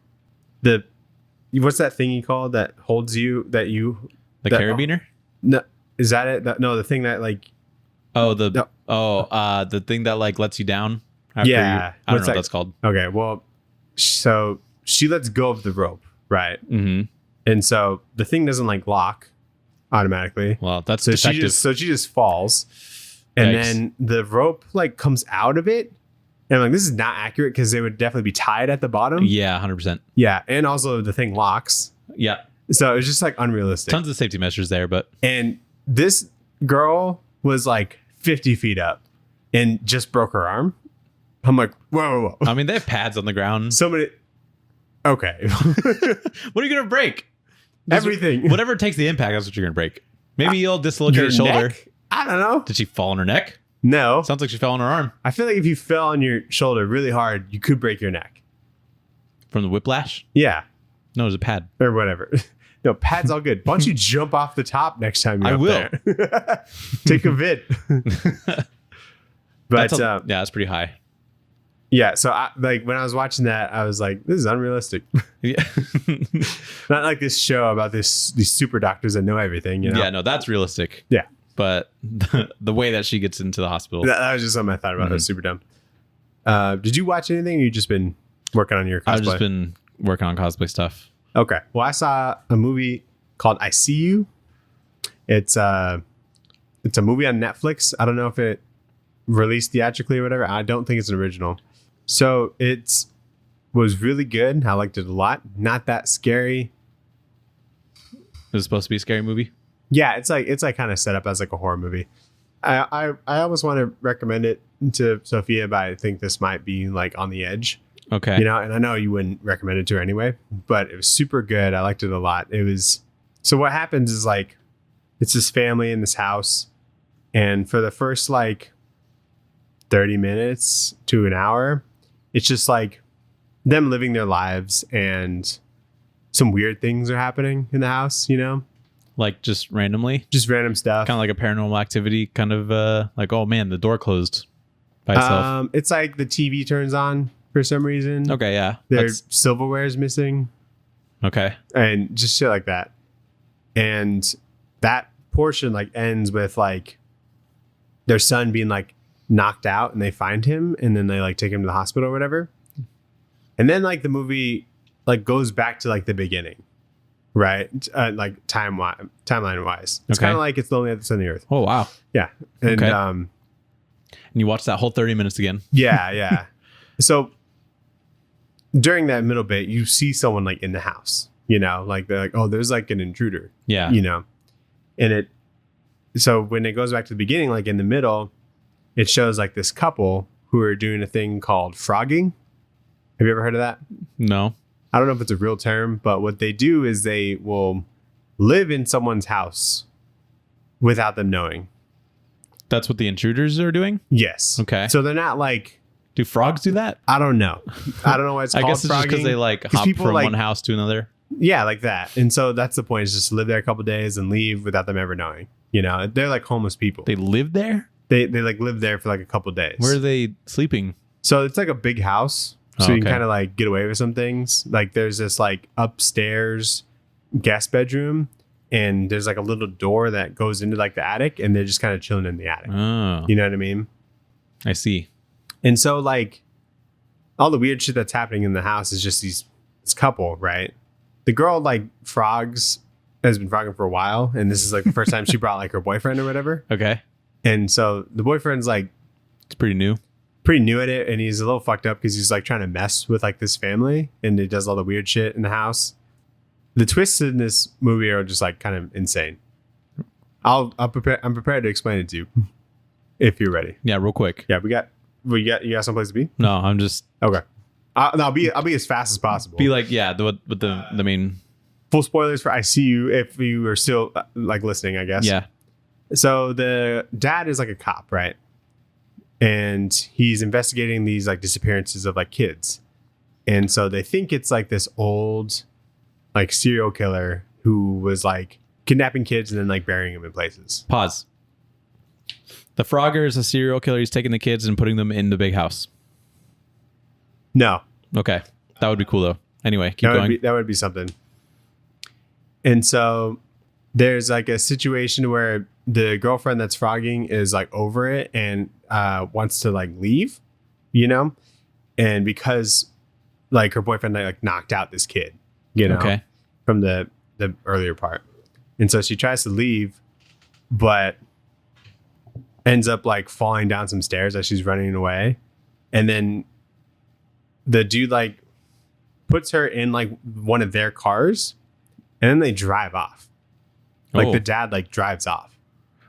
what's that thingy called that holds you The carabiner? No, is that it? No, the thing that like the thing that like lets you down. I don't know what that's called. Okay, well, so she lets go of the rope, right? Mm-hmm. And so the thing doesn't like lock automatically. Well, that's so defective. she just falls, and then the rope like comes out of it. And I'm like, this is not accurate because they would definitely be tied at the bottom. Yeah, 100%. Yeah, and also the thing locks. Yeah. So it was just like unrealistic. Tons of safety measures there, but and this girl was like 50 feet up and just broke her arm. I'm like, whoa. I mean, they have pads on the ground. So many. Okay. What are you gonna break? Everything. Whatever takes the impact, that's what you're gonna break. Maybe you'll dislocate your her shoulder. neck? I don't know. Did she fall on her neck? No. Sounds like she fell on her arm. I feel like if you fell on your shoulder really hard, you could break your neck. From the whiplash? Yeah. No, it was a pad. Or whatever. No, pad's all good. Why don't you jump off the top next time you're I up will. there? Take a vid. But that's pretty high. Yeah, so when I was watching that, I was like, this is unrealistic. Yeah. Not like this show about these super doctors that know everything, you know? Yeah, no, that's realistic. Yeah. But the way that she gets into the hospital. That was just something I thought about. It was super dumb. Did you watch anything, or you just been working on your cosplay? I've just been working on cosplay stuff. Okay. Well, I saw a movie called I See You. It's a movie on Netflix. I don't know if it released theatrically or whatever. I don't think it's an original. So it was really good. I liked it a lot. Not that scary. Is it supposed to be a scary movie? Yeah, it's like kind of set up as like a horror movie. I almost want to recommend it to Sophia, but I think this might be like on the edge. Okay. You know, and I know you wouldn't recommend it to her anyway, but it was super good. I liked it a lot. So what happens is like, it's this family in this house, and for the first like 30 minutes to an hour, it's just like them living their lives, and some weird things are happening in the house, you know? Like just randomly? Just random stuff. Kind of like a Paranormal Activity, kind of like, oh man, the door closed by itself. It's like the TV turns on for some reason. Okay, yeah. Their silverware is missing. Okay. And just shit like that. And that portion like ends with like their son being like knocked out, and they find him, and then they like take him to the hospital or whatever. And then like the movie like goes back to like the beginning, right? Like timeline wise, it's kind of like It's Lonely at the Center of the Earth. Oh wow. Yeah. And okay. And you watch that whole 30 minutes again. Yeah. So during that middle bit, you see someone like in the house, you know, like they're like, oh, there's like an intruder. Yeah. You know, and so when it goes back to the beginning, like in the middle, it shows like this couple who are doing a thing called frogging. Have you ever heard of that? No. I don't know if it's a real term, but what they do is they will live in someone's house without them knowing. That's what the intruders are doing? Yes. Okay. So they're not like... Do frogs do that? I don't know. I don't know why it's called I guess it's frogging. just because they like hop people, from like, one house to another. Yeah, like that. And so that's the point, is just live there a couple of days and leave without them ever knowing. You know, they're like homeless people. They live there? They like live there for like a couple of days. Where are they sleeping? So it's like a big house. So you can kind of like get away with some things. Like there's this like upstairs guest bedroom, and there's like a little door that goes into like the attic, and they're just kind of chilling in the attic. Oh. You know what I mean? I see. And so like all the weird shit that's happening in the house is just this couple, right? The girl like frogs has been frogging for a while, and this is like the first time she brought like her boyfriend or whatever. Okay. And so the boyfriend's like It's pretty new. at it, and he's a little fucked up because he's like trying to mess with like this family, and he does all the weird shit in the house. The twists in this movie are just like kind of insane. I'm prepared to explain it to you if you're ready. Yeah, real quick. Yeah, you got someplace to be? No, I'm just Okay. I'll be as fast as possible. be like, yeah, the main. Full spoilers for I See You if you are still like listening, I guess. Yeah. So the dad is like a cop, right? And he's investigating these like disappearances of like kids. And so they think it's like this old like serial killer who was like kidnapping kids and then like burying them in places. Pause. The Frogger is a serial killer. He's taking the kids and putting them in the big house. No. Okay. That would be cool though. Anyway, keep going. That would be something. And so there's like a situation where the girlfriend that's frogging is like over it and wants to like leave, you know? And because like her boyfriend like knocked out this kid, you know, Okay. from the earlier part. And so she tries to leave, but ends up like falling down some stairs as she's running away. And then the dude like puts her in like one of their cars, and then they drive off. Like the dad like drives off.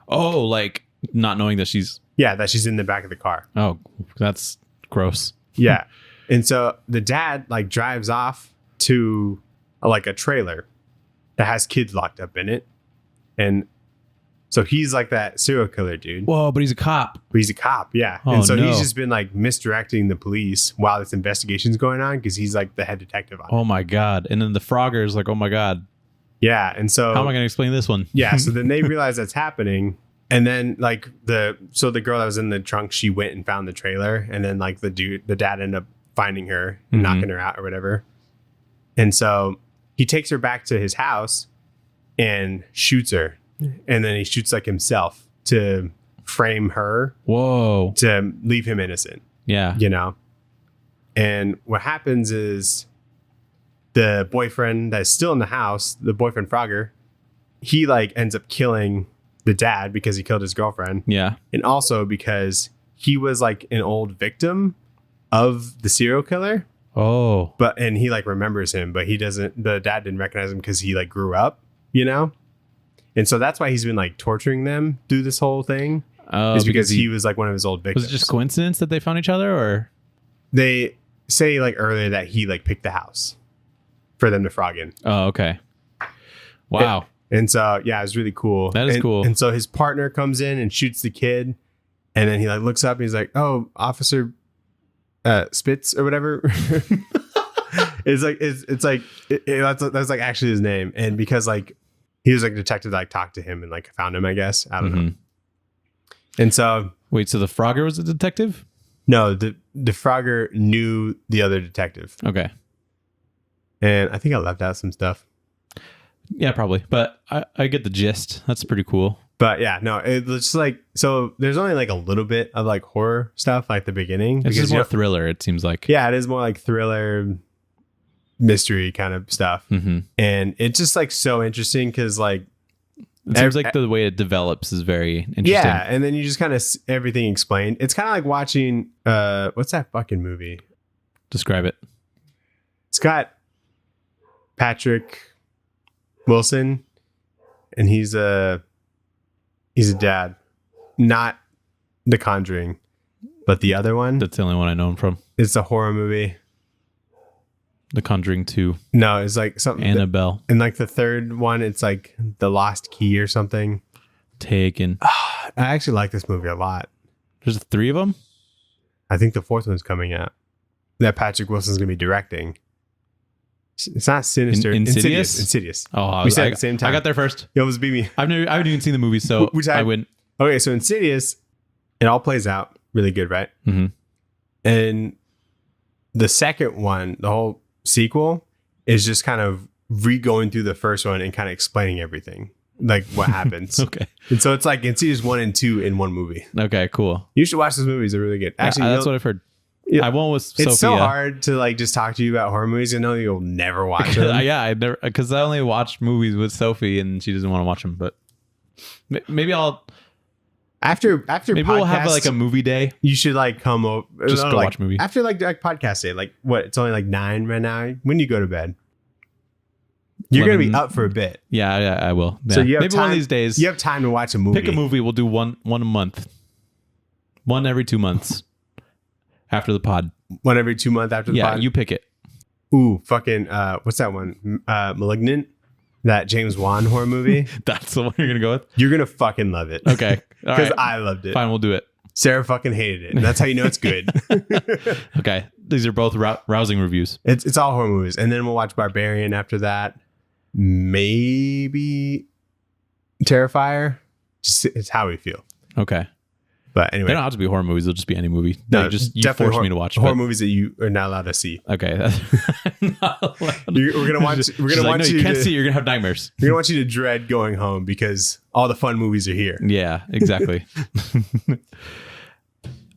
Oh, like not knowing that she's. Yeah, that she's in the back of the car. Oh, that's gross. Yeah. And so the dad like drives off to like a trailer that has kids locked up in it. And so he's like that serial killer dude. Whoa, but he's a cop. But he's a cop, yeah. Oh, and so no. he's just been like misdirecting the police while this investigation's going on because he's like the head detective on it. Oh my God. And then the Frogger is like, oh my God. Yeah. And so How am I going to explain this one? yeah, so then they realize that's happening. And then like the girl that was in the trunk, she went and found the trailer, and then like the dad ended up finding her and knocking her out or whatever. And so he takes her back to his house and shoots her. And then he shoots like himself to frame her, Whoa. to leave him innocent, Yeah. you know? And what happens is the boyfriend that's still in the house, the boyfriend Frogger, he like ends up killing the dad because he killed his girlfriend. Yeah. And also because he was like an old victim of the serial killer, Oh. and he like remembers him, but the dad didn't recognize him because he like grew up, you know? And so that's why he's been like torturing them through this whole thing. Is because he was like one of his old victims. Was it just coincidence that they found each other, or? They say like earlier that he like picked the house for them to frog in. Oh, okay. Wow. And so, yeah, it's really cool. That is cool. And so his partner comes in and shoots the kid. And then he like looks up and he's like, oh, Officer Spitz or whatever. That's like actually his name. And because like he was like a detective that like talked to him and like found him, I guess. I don't know. And so. Wait, so the Frogger was a detective? No, the Frogger knew the other detective. Okay. And I think I left out some stuff. Yeah, probably. But I get the gist. That's pretty cool. But yeah, no, it's just like, so there's only like a little bit of like horror stuff like the beginning. It's just more thriller, it seems like. Yeah, it is more like thriller, mystery kind of stuff. Mm-hmm. And it's just like so interesting because like, it seems like the way it develops is very interesting. Yeah, and then you just kind of everything explained. It's kind of like watching, what's that fucking movie? Describe it. It's got Patrick Wilson, and he's a dad, not The Conjuring, but the other one. That's the only one I know him from. It's a horror movie. The Conjuring 2. No, it's like something. Annabelle. And like the third one, it's like The Lost Key or something. Taken. I actually like this movie a lot. There's 3 of them? I think the 4th one's coming out. That Patrick Wilson's going to be directing. It's not Sinister. Insidious? Insidious. Oh, we said at the same time. I got there first. You almost beat me. I haven't even seen the movie, so I went. Okay, so Insidious, it all plays out really good, right? Mm-hmm. And the second one, the whole sequel, is just kind of re-going through the first one and kind of explaining everything, like what happens. Okay. And so it's like Insidious 1 and 2 in one movie. Okay, cool. You should watch those movies. They're really good. Actually, that's what I've heard. I went with Sophia. It's so hard to like just talk to you about horror movies. I know you'll never watch them. Yeah, I never, because I only watch movies with Sophie and she doesn't want to watch them. But maybe I'll after maybe podcast, we'll have like a movie day. You should like come over. Just go like, watch a movie after like podcast day. Like what? It's only like 9 right now. When do you go to bed? You're gonna be up for a bit. Yeah, I will. Yeah. So you have maybe time, one of these days. You have time to watch a movie. Pick a movie. We'll do one a month. One every 2 months. After the pod. One every 2 months after the pod. Yeah, you pick it. Ooh, fucking what's that one? Malignant, that James Wan horror movie. That's the one you're gonna go with. You're gonna fucking love it. Okay, Because I loved it. Fine, we'll do it. Sarah fucking hated it. And that's how you know it's good. Okay, these are both rousing reviews. It's all horror movies, and then we'll watch Barbarian after that. Maybe Terrifier. Just, it's how we feel. Okay. But anyway, They don't have to be horror movies. They'll just be any movie. No, Like, you force me to watch horror movies that you are not allowed to see. Okay. I'm not allowed. We're gonna watch. We're She's gonna like, want no, you. you can't To, see it. You're gonna have nightmares. we're gonna want you to dread going home because all the fun movies are here. Yeah, exactly.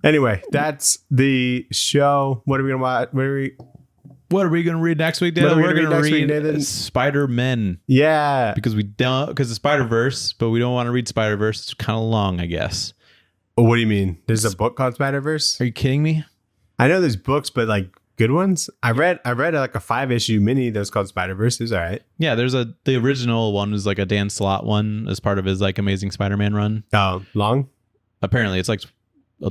Anyway, that's the show. What are we gonna watch? What are we gonna read next week, What are Nathan? we We're gonna gonna read next week, read Nathan? Spider-Men Yeah. because the Spider-Verse, but we don't want to read Spider-Verse. It's kind of long, I guess. Oh, what do you mean? There's a book called Spider-Verse? Are you kidding me? I know there's books, but like good ones. I read like a 5-issue mini that's called Spider-Verse. It's all right. Yeah, the original one was like a Dan Slott one as part of his like Amazing Spider-Man run. Oh, long? Apparently, it's like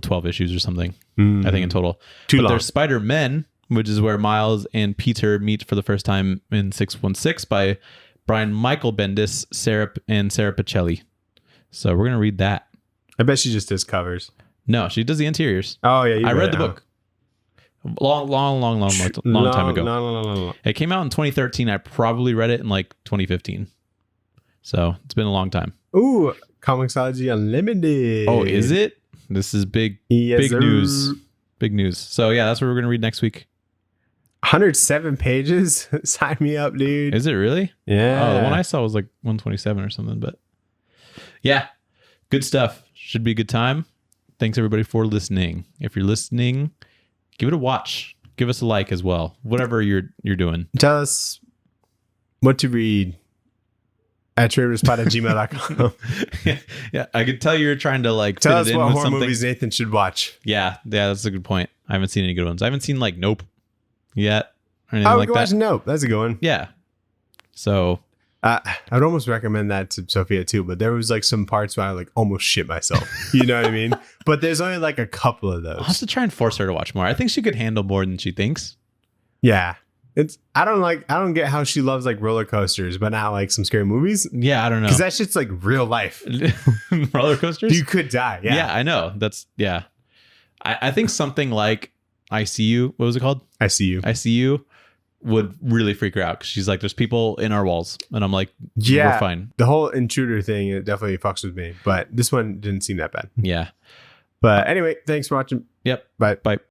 12 issues or something. Mm. I think in total. Too But long. there's Spider-Men, which is where Miles and Peter meet for the first time in 616 by Brian Michael Bendis, Sarah Pichelli. So we're gonna read that. I bet she just does covers. No, she does the interiors. Oh yeah, I read the book. Long time ago. No. It came out in 2013. I probably read it in like 2015. So it's been a long time. Ooh, Comixology Unlimited. Oh, is it? This is big Yes, sir. news. Big news. So yeah, that's what we're gonna read next week. 107 pages. Sign me up, dude. Is it really? Yeah. Oh, the one I saw was like 127 or something, but yeah, good stuff. Should be a good time. Thanks everybody for listening. If you're listening, give it a watch. Give us a like as well. Whatever you're doing. Tell us what to read at traderspot@gmail.com. Yeah, I could tell you're trying to like Tell fit us it in what with horror something. movies Nathan should watch. Yeah, that's a good point. I haven't seen any good ones. I haven't seen like Nope yet or anything Oh, we like can watch that. Nope. That's a good one. Yeah. So I'd almost recommend that to Sophia too, but there was like some parts where I like almost shit myself. You know what I mean? But there's only like a couple of I'll have those. to try and force her to watch more. I think she could handle more than she thinks. Yeah. I don't get how she loves like roller coasters, but not like some scary movies. Yeah, I don't know. Because that shit's like real life. Roller coasters? You could die. Yeah. I know. I think something like I See You, what was it called? I see you. I See You would really freak her out because she's like, there's people in our walls. And I'm like, Yeah. we're fine. The whole intruder thing, it definitely fucks with me. But this one didn't seem that bad. Yeah. But anyway, thanks for watching. Yep. Bye. Bye.